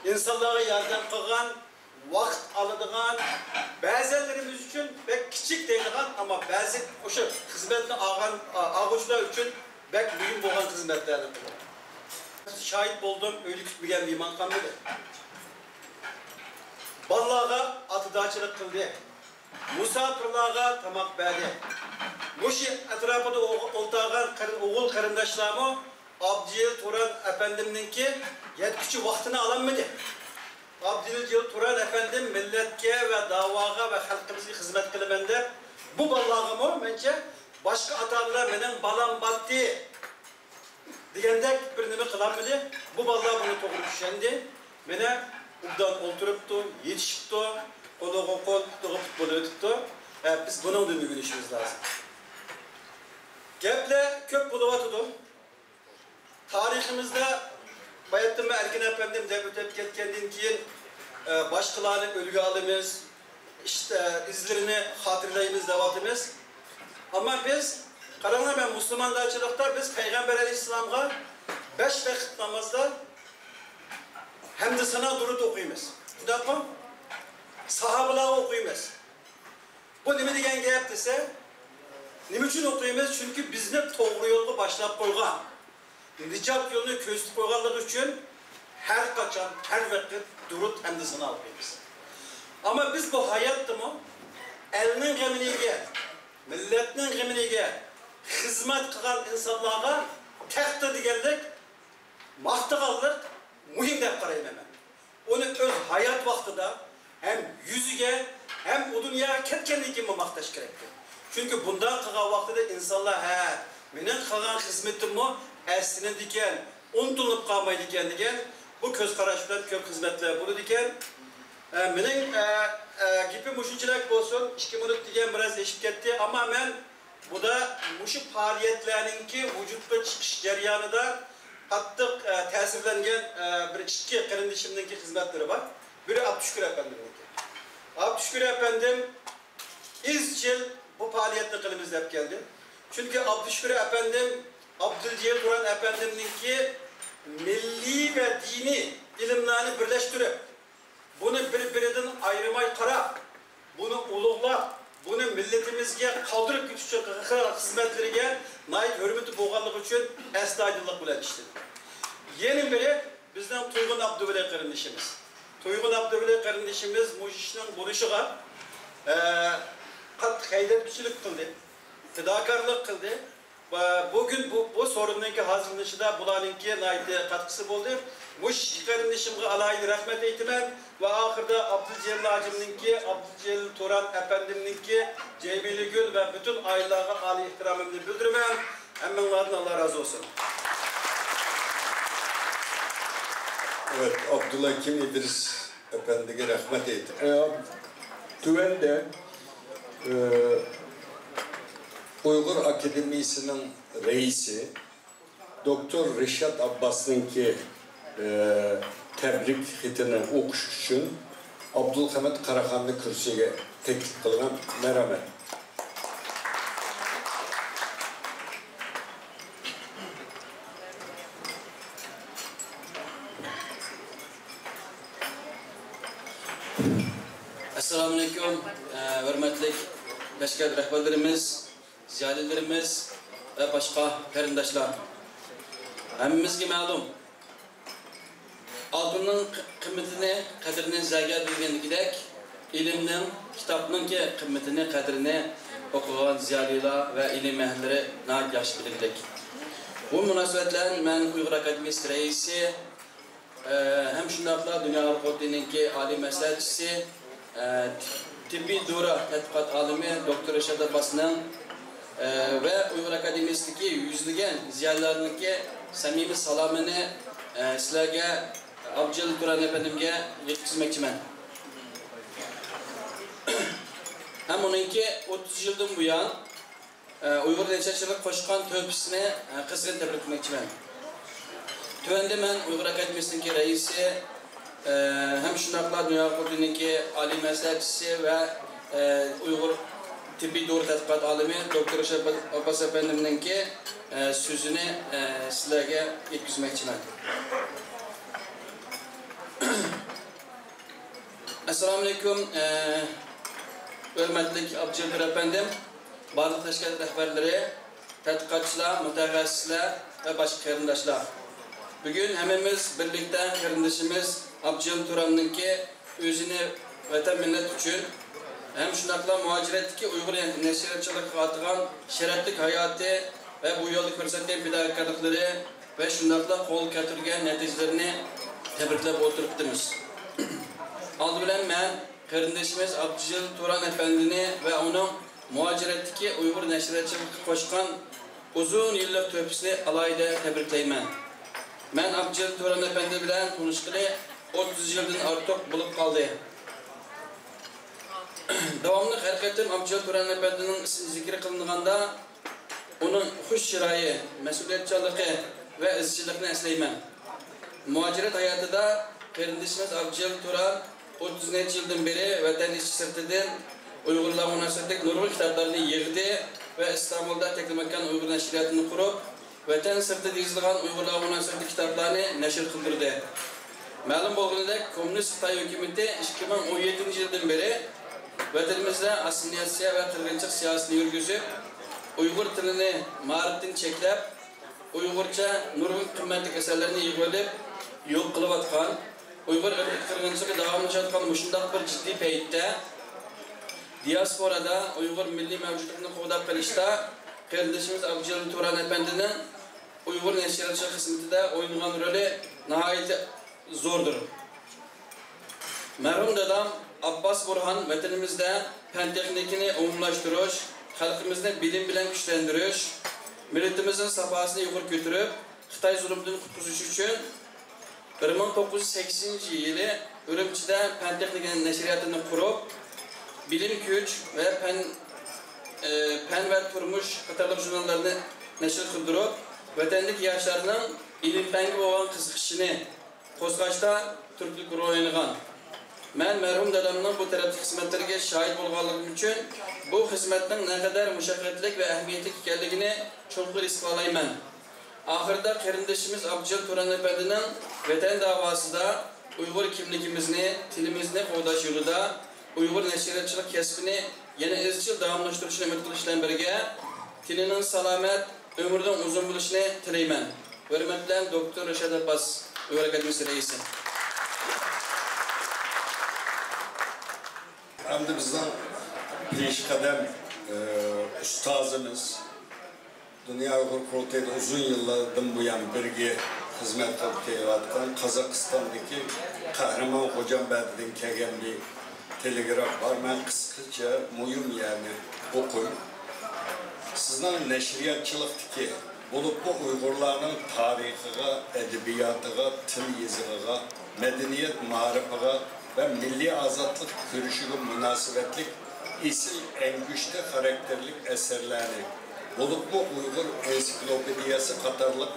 İnsanlara yardım kılgan, vakt alıdığan, bazılarımız için pek küçük deydiğen ama bazı o şey hizmetini ağaçlar için pek mühim olan hizmetlerdir. Şahit buldum, öyle kütmeyen bir iman kalmadı. Ballağa atıdağçılık kıldı. Musafirlarga tamak verdi. Muşi etrafında oltağan oğul karındaşlarımı Abdülcelil Turan efendimninki yetküçü vaktini alanmadı. Abdülcelil Turan efendim milletke ve davaga ve halkımızı hizmet kılımında bu ballağımı bence başka atanlar benim balam battı diyendek bir nimi kılanmadı. Bu ballağı bunu doğru düşendi. Bana buradan oturuptu, yetişipti. Kolu kol futbolu ötüktü. Biz bunun da bir işimiz lazım. Geple köp buluvatıdı. Tarihimizde Bayettin ve Erkin efendim devlet hep ketkendiğin keyin başkalarının ölgü alımız, işte izlerini hatırlayımız, devatımız. Ama biz karanlığa ben Müslümanlarçılıkta biz Peygamber Aleyhisselam'a 5 vakit namazda hem de sana durut okuyumuz. Bu da mı? Sahabeler okuyumuz. Bu ne degen gap dese, ne için okuyumuz? Çünkü bizni doğru yolga başlap koygan, nicat yolunu köstüp koyganlık için her kaçan, her vakit durut hem de sana okuyumuz. Ama biz bu hayatta mı? Elinin gemine, milletinin gemine, hizmet kılan insanlara tekte digeldik, mahtıgallık, mühim de karayım hemen. Onu öz hayat vaktida hem yüzüge hem o dünya ketkenliği maktaş gerekti. Çünkü bundan kılan vaktida insanlar benim kılan hizmetim o eslini diken, unutulup kalmayı diken diken bu köz karışıdan köp hizmetler bunu diken benim gibi muşuculuk olsun 2 minut diken biraz eşit etti ama ben bu da muşu faaliyetlerinki vücutta çıkış jaryanida qattiq ta'sirlangan bir 2 qarindishimninki hizmetlari var. Biri Abdüşkür efendimninki. Abdüşkür efendim izchil bu faaliyetni qilib izlab keldi. Çünkü Abdüşkür efendim Abdülcelil Turan efendimninki milli ve dini ilimlerini birleştirip bunu bir-birinden ayırmay qarab, bunu ulug'lab, bunu milletimizga qoldirib ketish uchun xizmatlariga nayt hurmati bo'lganligi uchun astoydillik bilan ishladi. Yana biri bizning To'yg'un Abduvali qarindishimiz. To'yg'un Abduvali qarindishimiz bu ishning bo'lishiga qattiq haydovchilik qildi, fidokorlik qildi. Bugün bu sorununki hazırlanışında bularınki naydi katkısı oldu. Bu kardeşimge alaylı rahmet eytimen ve ahırda Abdülcelil Hacim'ninki, Abdülcelil Turan Efendim'ninki, Cemili Gül ve bütün ailelerine âli ihtiramımı bildirmem. Emmenlerden Allah razı olsun. Evet, Abdullah Kim İdris Efendi'ye rahmet eytimen. Tüvende Uygur Akademisi'nin reisi Doktor Reşat Abbas'ınki tebrik hitini okuş için Abdülhamid Karahanlı kürsüye teklif kılınan merhamet. Assalamu alaikum, hürmetli Beşiktaş rehberlerimiz, ziyarətlərimiz ve başka qarindaşlar. Həmmimizge məlum, altının qimmetini, qadrini zəgər bilgəndikidək, ilimnin, kitabının ki qimmetini, qadrini okuğan ziyarətlər ve ilim əhəlləri nəhayət yaxşı bilirdik. Bu münasibətlərin mən Uyğur Akademisi reisi, hem şundaqla Dünya Avrupa ki Ali Məsləhətçisi, Tibbi Dura Tədqiqat Alimi Doktor Reşat Abbas'ın ve Uyghur Akademisi'ndeki yüzlügen ziyarlarındaki samimi salamını sizlerge Abdülcelil Turan Efendim'e yetkizmekçimen. Hem onunki 30 yıldan bu yan Uyghur Neşerçilik koşkan töhbüsüne kızgın tebrik etmekçimen. Tövende ben Uyghur Akademisi'ndeki reisi hem şunakla Dünya Kurdu'ndaki Ali Məsləhətçisi ve Uyghur Tibbi Doğru Tədqiqat Alimi Doktor Reşat Abbas Efendim'in ki sözünü sizlerge yetkizmekçimen. Assalamu alaikum, hürmetli Abdülcelil Efendim, bazı teşkilat rehberleri, tədqiqatçılar, mütəxəssislər ve başka qarindaşlar. Bugün hemimiz birlikte kardeşimiz Abdülcelil Turan'ın ki özünü vatan millet için hem şunakla muhaciretteki Uyghur neşriyatçılık atılan şereflik hayatı ve bu yolu fırsatın fedakarlıkları ve şunakla kol getirgen neticelerini tebriklep oturttunuz. Aldı bilen ben kardeşimiz Abdülcelil Turan Efendi'ni ve onun muhaciretteki Uyghur neşriyatçılık koşkan uzun yıllık töhbüsünü alayda tebrikleymen. Ben Abdülcelil Turan Efendi bilen konuşkulu 30 yıldan artık bulup kaldı. Devamlı hareketim Abdülcelil Turan Efendi'nin ismi zikri kılındığında onun hoş şirayı, mesuliyetçılığı ve izciliğini esleymen. Muhaciret hayatı da kardeşimiz Abdülcelil Turan 30 yıldan beri vatan işçi sırtıdan Uygurlar münasebetlik nurlu kitaplarını yığdı ve İstanbul'da Teklimekan Uygur Neşriyatını kurup vatan sırtı dizilgan Uygurlar münasebetlik kitaplarını neşir kıldırdı. Malum olduğunda Komünist Xitay hükümeti 2017 yıldan beri vatanımızda asimilasiya ve kırgınçlık siyasetini yürgüzüp Uygur tilini marifetini çeklep Uygurca nurgun kıymetli eserlerini yığılıp yok kılıp atkan Uygur kırgınçlığı devamlı çatkan muşundak bir ciddi peytte diasporada Uygur milli mevcutluğunu kovdap kalışta kardeşimiz Abdülcelil Turan Efendi'nin Uygur neşriyatçılık hizmetinde oynayan rolü nihayet zordur. Merhum dedem Abbas Burhan vatanımızda fen teknikini umumlaştırış, halkımızda bilim bilen güçlendiriş, milletimizin safhasını yukarı götürüp Xitay zulümünün kurtuluş için 1980 yılı Ürümçi'de fen teknikinin neşriyatını kurup bilim güç ve fen ve turmuş katarlık jurnallarını neşir kıldırıp vatanlık yaşlarının ilim fengi olan kızıkışını Qo'zg'ashda Türklük rol oynagan. Men merhum dadamning bu tarafdagi xizmatlarga şahit bo'lganligim uchun bu xizmatning naqadar mushaqqatli ve ahamiyatli ekanligini cho'nqur isbotlayman. Oxirida qarindoshimiz Abdülcelil Turan Efendi'nin vatan davosida Uyg'ur kimligimizni, tilimizni qo'g'dash yo'lida Uyg'ur nashriyatchilik kasbini yana izchil davomlashtirishni umid qilish bilan birga tilining salomat, umrining uzun bo'lishini tilayman. Hurmat bilan Doktor Rashad Abbas, Uyg'ur akademiyasi raisi. Hamda bizden peshqadam ustozimiz, Dünya Uyghur Kurultayı'da uzun yıllardan bu yan birge hizmet qilib kelayotgan Qozog'istondagi Qahramon Xo'jambadidan kelgan bir telegraf var. Ben qisqacha muhim yani o'qiyman. Sizning nashriyatchilikdagi bo'lib bu Uyg'urlarning tarixiga, adabiyatiga, til yezig'iga, madaniyat ma'rifiga ve milli azatlık görüşüge münasebetlik isil engüşte karakterlik eserlerini bulup bu Uygur Ensiklopediyası katarlık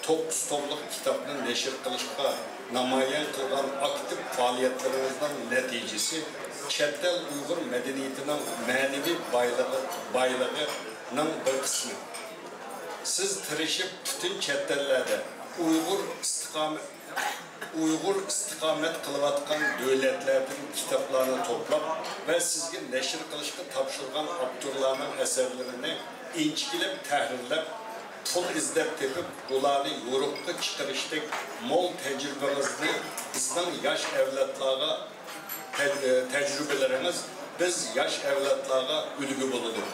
9 tomluk kitabını neşir kılışka namayan kılgan aktif faaliyetlerinizden neticesi Çettel Uygur medeniyetinin manevi baylığının bir kısmı. Siz tırışıp bütün çettellerde Uygur istikamet kılıvatkan devletlerden kitaplarını toplap ve sizge neşir kılışkı tapşırgan Abdullah'ın eserlerini inçkilip, tahrirlep, pul izlep tepip, ulanı yorukka çıkarıştık, mol tecrübenizni bizden yaş evlatlığa tecrübelerimiz biz yaş evlatlığa ülgü bulunur.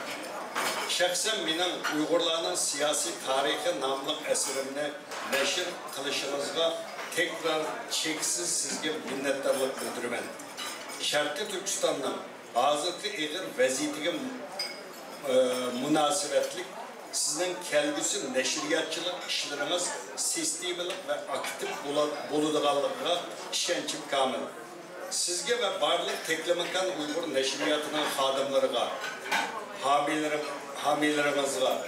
Şəxsən mənim Uyğurların siyasi tarixi namlıq eserimini neşir kılışınızga tekrar çeksiz sizge minnettarlık bildirmen. Şərqi Türkistan'dan hazırki eğir vəziyyətige münasibetlik sizin kelgüsü neşriyatçılık işleriniz sistemlik ve aktif buluduğallığa işençim kamil. Sizge ve barlık teklemekan Uygur neşriyatının xadimleriga, hamilerimizga,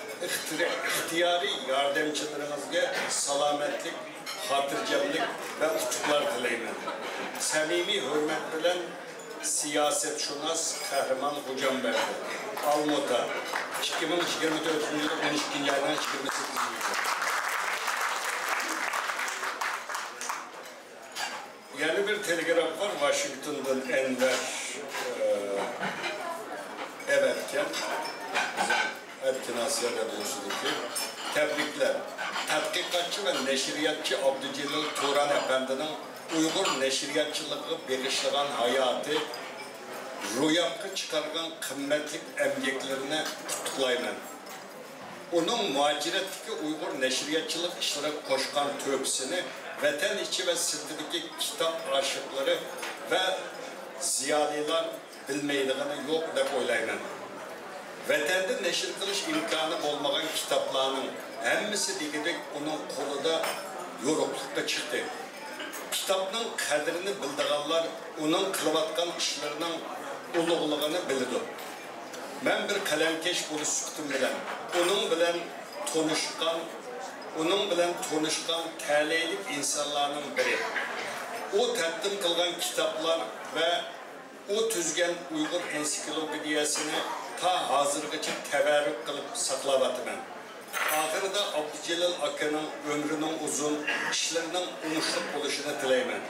ihtiyari yardımcılarımızga salametlik, hatırcamlık ve uçuklar dileymen. Samimi hürmet bilen siyasetşunas Kahraman Xo'jambadi, Almuta, 2024 yılı 12. aydan 28. Yeni bir telegraf var Washington'dan Enver Everken, Erkin Asya Radyosu'ndaki tebrikler. Tədqiqatçı ve neşriyatçı Abdücelil Turan Efendi'nin Uygur neşriyatçılığı beliştiren hayatı, rüyapkı çıkargan kıymetlik emgeklerine tutuklayman. Onun muhaciretteki Uygur neşriyatçılık işleri koşkan töpsini vatan içi ve sırtındaki kitap aşıkları ve ziyaliler bilmeydiğini yok dep oylayman. Vatanda neşir kılış imkanı olmayan kitaplarının hemmisi digidek onun kolunda yoruklukta çıktı. Kitabının kadrini bildiğanlar onun kılıvatkan işlerinin uluğluğunu bildi. Ben bir kalemkeş buluş çıktım bilen, onun bilen tonuşkan taleylik insanların biri. O takdim kılgan kitaplar ve o tüzgen Uygur Ensiklopediyasını ta hazırgıcı teberrük kılıp saklavatı ben. Ahırda Abdücelil Akın'ın ömrünün uzun, işlerinin umuşluk oluşunu dileymen.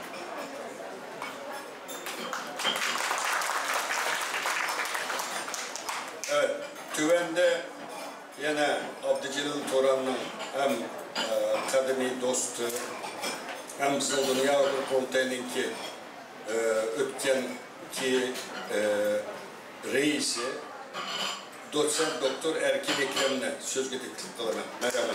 Evet, tüvende yine Abdücelil Turan'ın hem kademi dostu, hem bizim Dünya Uygur Kurultayı'nınki ötken ki reisi Doçent Doktor Erkin Ekrem'le söz teklif kılamam. Merhaba.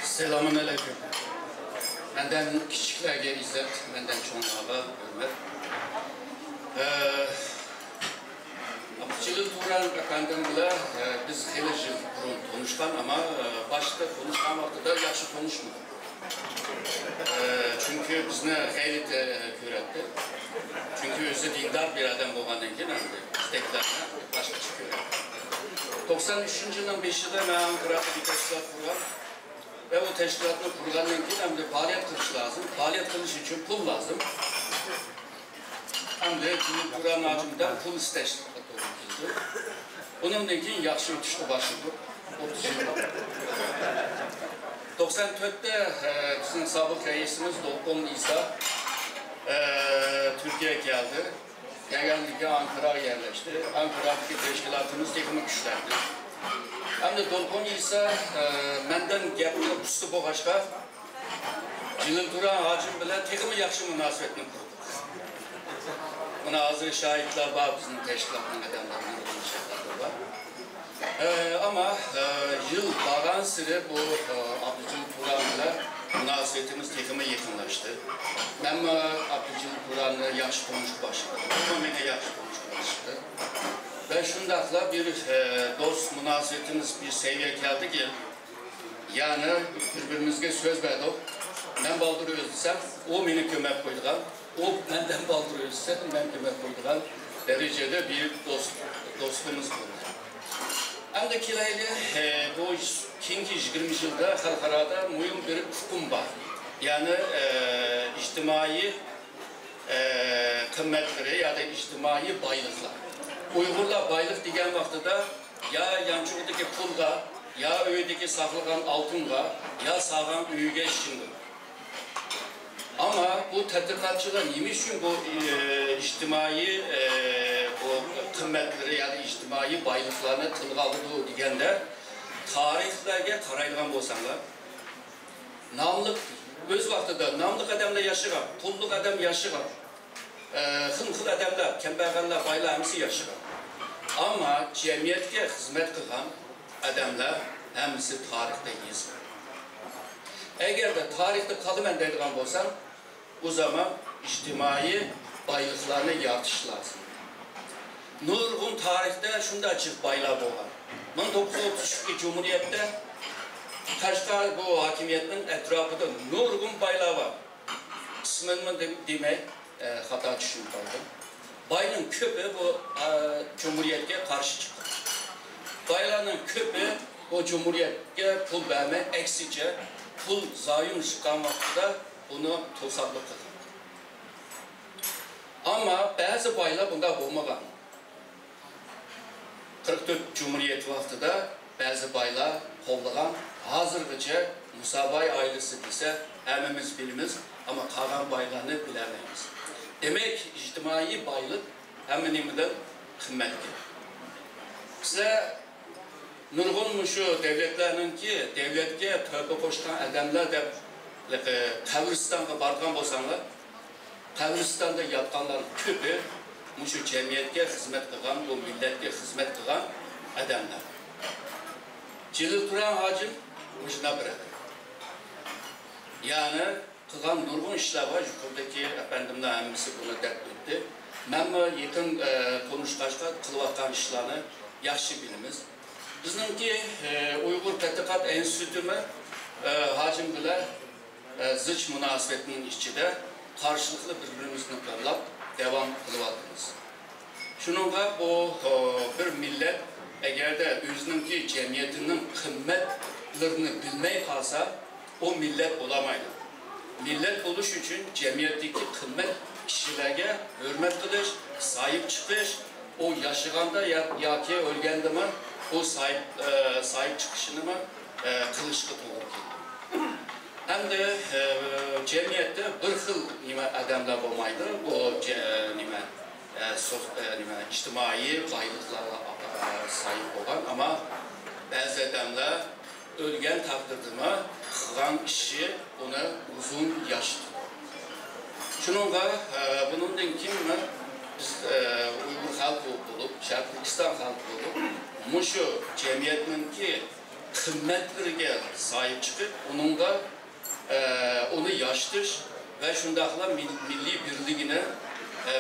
Selamun aleyküm. Benden küçüklerge izzet, benden çoğunluğa hürmet. Abdücelil Turan efendimle biz heli yıl burun konuşkan ama başta konuşkan vaxtıda yaxşı konuşmadık. Çünkü bizne gayret köretti. Çünkü özü dindar bir adam olgandan keyin isteklerine başka çıkıyor. 93. yılın 5'inde ben Ankara'da bir teşkilat kurgan ve o teşkilatını kurgandan keyin hem de faaliyet kılış lazım. Faaliyet kılış için pul lazım. hem de Turan hacimden pul isteştik. Onun için yaxşı ötüştü başladı. 30 yıl. 94'te bizim sabık reisimiz Dolkun İsa Türkiye'ye geldi. Gelgenlikle Ankara'ya yerleşti. Ankara'daki teşkilatımız tekimi güçlendi. Hem de Dolkun İsa menden gapni pustu boğaçka Cilil Turan hacim bilen tekimi yaxşı münasebetini kurdu. Buna hazır şahitler var bizim teşkilatının adamlarının şahitleri var. Ama yıl bağlan sıra bu Abdülcil Turan'la münasebetimiz tekime yakınlaştı. Ben Abdülcil Turan'la yaxşı konuşup başladım. O bana yaxşı konuşup başladı. Ve şundakla bir dost münasebetimiz bir seviye geldi ki yani birbirimizge söz verdik. Ben baldır özlesem, o beni kömek koydular. O benden baldır özlesem, ben kömek koydular. Derecede bir dostluğumuz oldu. Hem de kilayla bu 20 yılda halkarada mühim bir hukum var. Yani içtimai kıymetleri ya da içtimai baylıklar. Uygurlar baylık degen vaxtıda ya yançurdaki pulga, ya öydeki saklanan altınga, ya sağan üyüge şimdi. Ama bu tədqiqatçılar neymiş için bu içtimai bu kıymetleri ya da içtimai baylıklarını tılga aldı degende tarihlerge karayılgan bolsanlar namlık öz vaxtıda namlık adamla yaşıgan, pulluk adam yaşıgan, hıl adamlar, kemberganlar, baylar hemisi yaşıgan. Ama cemiyetke hizmet kılgan adamlar hemisi tarihte yazılan. Eğer de tarihte kalımen deydiğen bolsam, o zaman içtimai baylıklarını yartış lazım. Nurgun tarihte şunda açık baylar boğan. 1932 Cumhuriyet'te Kaşgar bu hakimiyetin etrafında nurgun baylar var. İsmini demek hata düşünüp aldım. Bayının köpü bu Cumhuriyet'e karşı çıktı. Bayların köpü bu Cumhuriyet'e pul verme eksice pul zayin çıkan vaxtıda bunu tosaklı kıldı. Ama bazı baylar bunda olmagan. 44 Cumhuriyet vaxtıda bazı baylar kovlagan. Hazırgıca Musabay ailesi ise hemimiz bilimiz ama kalan baylarını bilemeyiz. Demek içtimai baylık hemenimden kıymetli. Size nurgun şu devletlerinin ki devletke tövbe koşkan adamlar da Kabristan'a bargan bolsanlar, Kabristan'da yatkanlar köpü şu cemiyetke hizmet kılan, bu milletke hizmet kılan adamlar. Cilil Turan hacim müşuna bırakır. Yani kılan nurgun işler var, yukarıdaki efendimler hemisi bunu dert etti. Ben yakın konuşkaçta kılıvatkan işlerini yaşlı bilimiz. Bizimki Uygur Tədqiqat Enstitüsü hacim bile zıç münasebetinin içinde karşılıklı birbirimizle kırlap devam kılıvatımız. Şununla bu bir millet eğer de özününki cemiyetinin kıymetlerini bilmeye kalsa o millet olamaydı. Millet oluş için cemiyetteki kıymet kişilerine hürmet kılış, sahip çıkış, o yaşaganda ya ki ölgende mi o sahip çıkışını mı kılışkı olur ki. Hem de cemiyette bir xil adamlar olmaydı. Bu içtimai baylıklarla sahip olan ama bazı adamlar ölgen takdirde kılan işi ona uzun yaşlı. Şununla bunun kim mi? Biz Uygur halkı olup, Şarkı Türkistan halkı olup, muşu cemiyetinin ki kıymetlerine sahip çıkıp, onunla onu yaştır ve şundakla milli birliğine,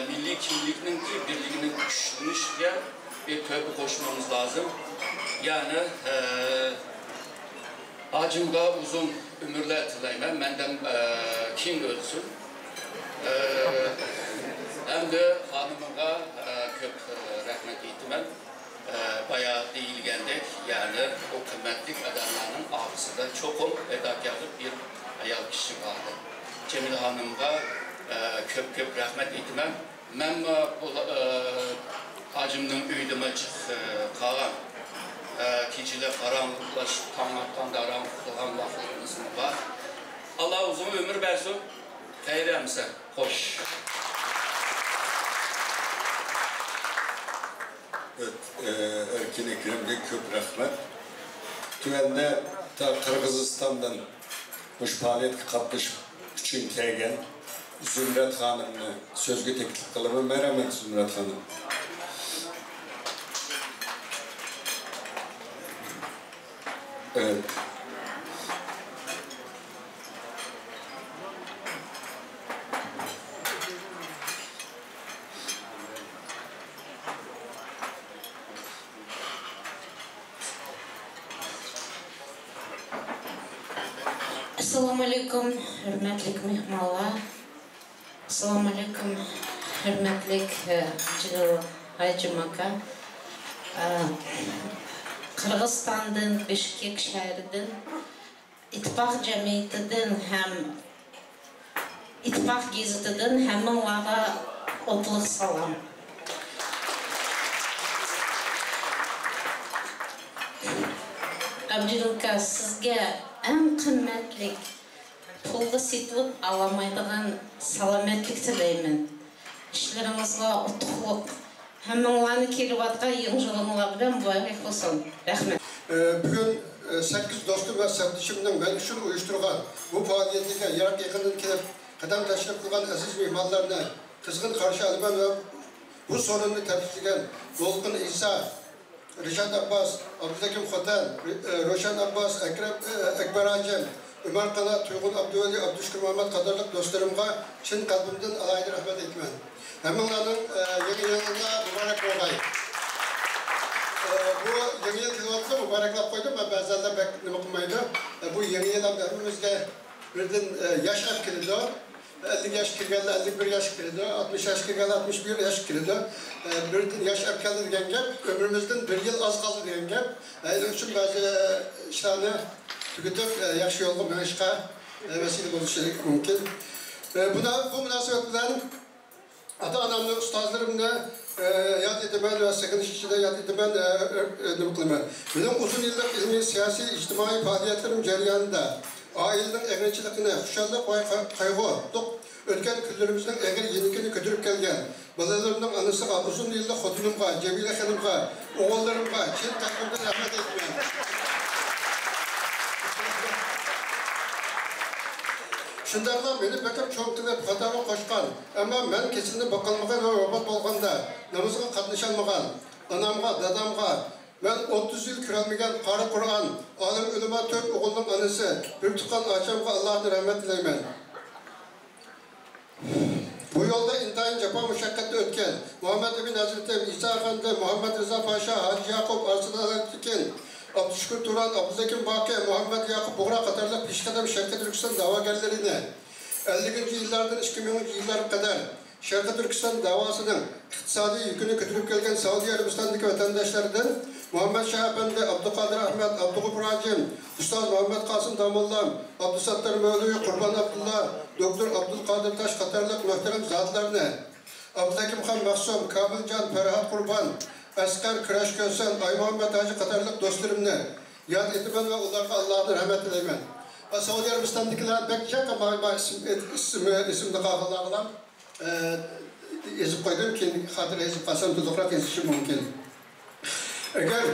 milli kimlikinin ki birliğinin güçlünüşe bir tövbe koşmamız lazım. Yani acımda uzun ömürler tileyim, benden kim ölsün. Hem de hanımıma köp rahmet etmem. Bayağı değilgendek yani o kıymetli adamların ağzında çok fedakarlık bir ayal kişi vardı. Cemil Hanım'a köp rahmet etmem. Ben bu acımın üydüme kalan kişiler karanlıklaşıp tanrıktan da karanlıklığa vakitimiz var. Allah uzun ömür versin. Hayremse hoş. Evet, Erkin Ekrem'de köp rahmet. Tüvende ta Kırgızistan'dan bu faaliyetke katılış için kelgen Zümrət Hanım'ı sözge teklif kılımı. Merhamet Zümrət Hanım. Evet. Assalamu alaikum, hürmetlik mehmanlar. Assalamu alaikum, hürmetlik Cılıl Hacımaka. Kırgızistan'dan, Bişkek şehrinden, İttifak Cemiyeti'den hem İttifak Geziti'den hemen onlara otluq salam. Abdülka, sizge en kıymetlik pulga setip alamaydigan salametlik tileymin. İşlerinizge utuqluk, hemenlarni kelip atgan yılcılığınlar bilen mübarek olsun. Rahmet. Bugün 8 dostum ve sevdişimden ben için uyuşturgan bu faaliyetine yarak yakından kelip kadam teşrif kılgan aziz mehmanlarına kızgın karşı alıman ve bu sorunu tepkileyen Dolkun İsa, Rişad Abbas, Abdülhakim Khotan, Roşan Abbas, Ekber Acem, Ömer Kala, Tuygun Abdüveli, Abdüşkür Muhammed kadarlık dostlarımga çin kalbimden alaylı rahmet etmen. Hemenlarının yeni yılında mübarek olay. Bu yeni yıl kılvatlı mübareklap koydum ama bazılarında beklediğim okumaydı. Bu yeni yılda hepimizde birden yaş etkiledi. 50 yaş kirgeli, 51 yaş kirgeli, 60 yaş kirgeli, 61 yaş kirgeli. Birden yaş erkeli diyen gep, ömrümüzden bir yıl az kaldı diyen gep. Onun için bazı işlerini tüketip yaş yolga menişka vesile oluşu mümkün. Bu münasebetlerden ata-anamla, ustazlarımla yad etimen ve sakınış içinde yad etimen nımıklımen. Benim uzun yıllık ilmi, siyasi, ictimai faaliyetlerim cereyanında ailenin evrençilikine, huşallık ve kaygı, ötken küllerimizden eğer yenikini kötürüp gelgen, balalarımdan anısıga, uzun yıllık xotunumga, Cemile Hanımga, oğullarımga, çin takımdan rahmet etmeyen. Şunlardan beni bekip çok tilep hatama koşkan, ama ben kesinlikle bakılmagan ve vefat bolganda, namazga katlaşalmagan, anamga, dadamga, ben 30 yıl kürelmegen Karı Kur'an, alim ölüma 4 oğulun anısı, bir tukan açamga Allah'ın rahmet dileymen. Bu yolda intihayın cepa müşakkatli ötken, Muhammed Emin Hazretleri, İsa Efendi, Muhammed Rıza Paşa, Hacı Yakup, Arslan Alatikin, Abdüşkür Turan, Abdülhakim Baki, Muhammed Yakup Buğra kadarlık Pişkadem Şerki Türkistan davagerlerine 50. yıllardan 2000. yıllara kadar Şerki Türkistan davasının iktisadi yükünü götürüp gelgen Saudi Arabistan'daki vatandaşlardan Muhammed Şah Efendi, Abdülkadir Ahmet, Abdülgüpür Hacim, Ustaz Muhammed Kasım Damullam, Abdülsattar Mevlüvi, Kurban Abdullah, Doktor Abdülkadir Taş kadarlık muhterem zatlarına Abdülhakim Han Mahsum, Kabilcan, Ferhat Kurban, Askar Kıraş Kösen, Ay Muhammed Hacı kadarlık dostlarımla yad etimen ve onlarga Allah'ın rahmet dileymen. Saudi Arabistan'dakiler pek çok ama isimde kahvalağılar yazıp koydum ki hatıra yazıp kalsam tutukrak yazışım mümkün. Eğer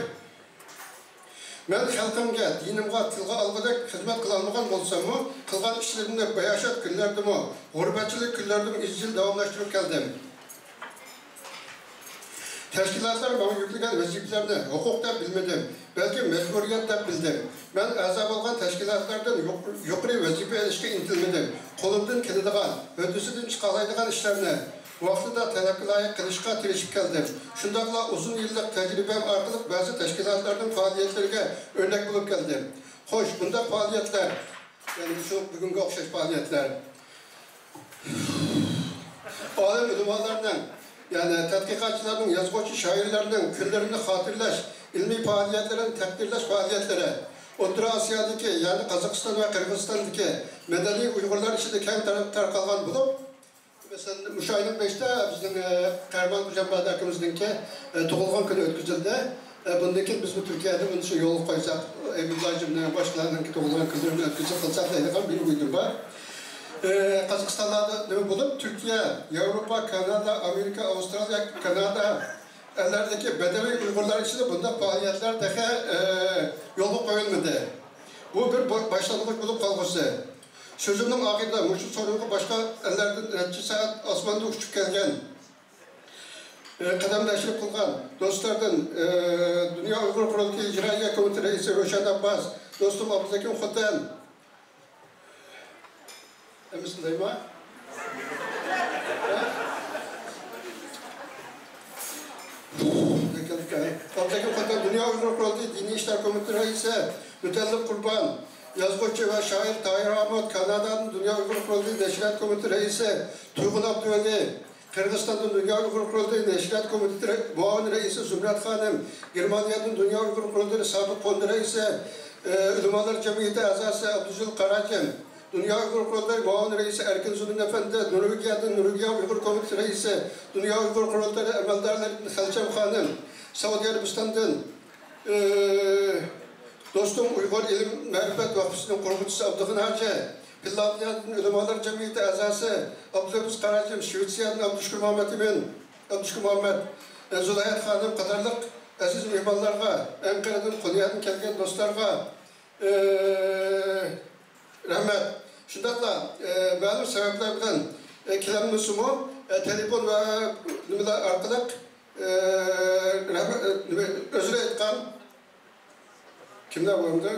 ben halkımga, dinimga, tilga algıdak hizmet kılalmagan bolsam mı, kılgan işlerimde bayaşat günlerdim o, gurbetçilik günlerdim izcil devamlaştırıp geldim. Teşkilatlar bana yüklenen vazifelerini hukukta bilmedim, belki mecburiyette bildim. Ben azap olgan teşkilatlardan yukarı vazife ilişki intilmedim. Kolumdan keladigan, ödüsüdün çıkalaydigan işlerini vaxtida talakkilayı kılışka tirişip geldim. Şundakla uzun yıllık tecrübem arkalık bazı teşkilatlardan faaliyetlerine örnek bulup geldim. Hoş, bunda faaliyetler, yani şu bugünkü okşaş faaliyetler, alim ulumalarından, yani tetkikatçıların, yazgıcı şairlerinin küllerini hatırlaş, ilmi faaliyetlerin takdirlaş faaliyetleri, Orta Asya'daki yani Kazakistan ve Kırgızistan'daki medeni Uygurlar içinde kent tarkalgan bulup, mesela Şu ayın 5'te bizim Kahraman Hocam akımızdaki doğulgan günü ötküzüldü. Bundaki biz bu Türkiye'de bunu şu yolu koysak, Ebu'la cümle başkalarının doğulgan günlerini ötküzüp kılsak da bir uydur var. Kazakistan'da ne bulup Türkiye, Avrupa, Kanada, Amerika, Avustralya, Kanada ellerdeki Bedevi Uygurlar için de bunda faaliyetler daha yolu koyulmadı. Bu bir başlangıç bulup kalması. Sözümün akıbında muşu sorunu başka ellerden neçe saat asmanda uçup gelgen kademleşip kılgan dostlardan Dünya Uygur Kurultayı İcraiye Komitesi Reisi Röşen Abbas, dostum Abdülhakim Khutten, emin değil mi? Abdülhakim Khutten, Dünya Uygur Kurultayı Dini İşler Komitesi Reisi Mütellif Kurban, yazgıçı ve şair Tahir Ahmet, Kanada'nın Dünya Uygur Kurultayı Neşriyat Komitesi Reisi Tuygun Abdüveli, Kırgızistan'ın Dünya Uygur Kurultayı Neşriyat Komitesi Muavin Reisi Zümrüt Hanım, Germanya'nın Dünya Uygur Kurultayı Sabık Fond Reisi, Ülemalar Cemiyeti Azası Abdüzül Karacem, Dünya Uygur Kurultayı Muavin Reisi Erkin Zülün Efendi, Norvegia'nın Norvegiya Uygur Komitesi Reisi, Dünya Uygur Kurultayı Emeldarları Halçam Hanım, Saudi Arabistan'dan dostum Uygur İlim Marifet Vakfı'nın kurumcusu Abdülhakim Hacı, Finlandiya'nın Ülemalar Cemiyeti Azası Abdülhafiz Karacem, Şvitsiya'nın Abdüşkür Muhammed, Zulayet Hanım Katarlık aziz mihmanlarga, Ankara'dan, Konya'dan gelgen dostlarga rahmet. Şundakla malum sebeplerden kilemini sumu, telefon ve arkalık özür etkan kimler var orada?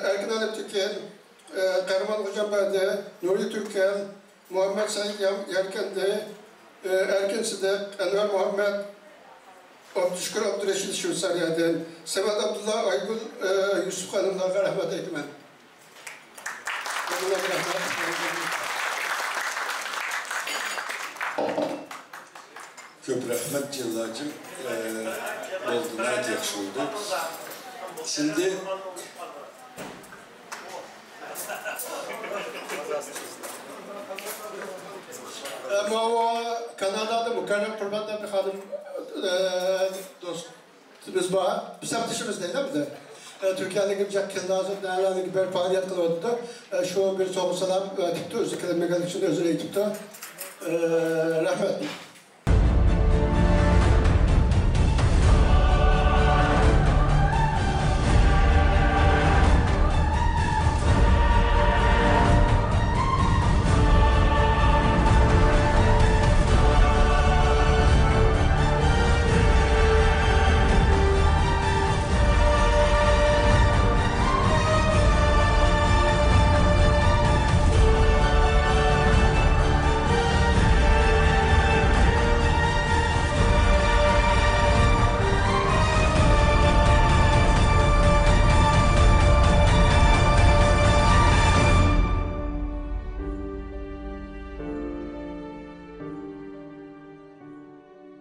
Erkin Alep Tüken, Kahraman Hocam Bade, Nuri Türken, Muhammed Said Yerkendi, Erkin Sıdık, Enver Muhammed, Abdüşkür Abdüreşit Şursariye'den, Sebat Abdullah Aygül, Yusuf Hanımlar'a rahmet etmem. Köp rahmet Cellacım olduğuna yakış oldu. Şimdi Muava Kanada'da mukarrem kurbanlar bir hanım dostumuz var. Biz saptışımız değil mi? Türkiye'deki Jack Kendaz'ın değerlerindeki bir faaliyet kılıyordu. Şu bir soğuk salam tipte özür dilemek için özür dilerim. Rahmet.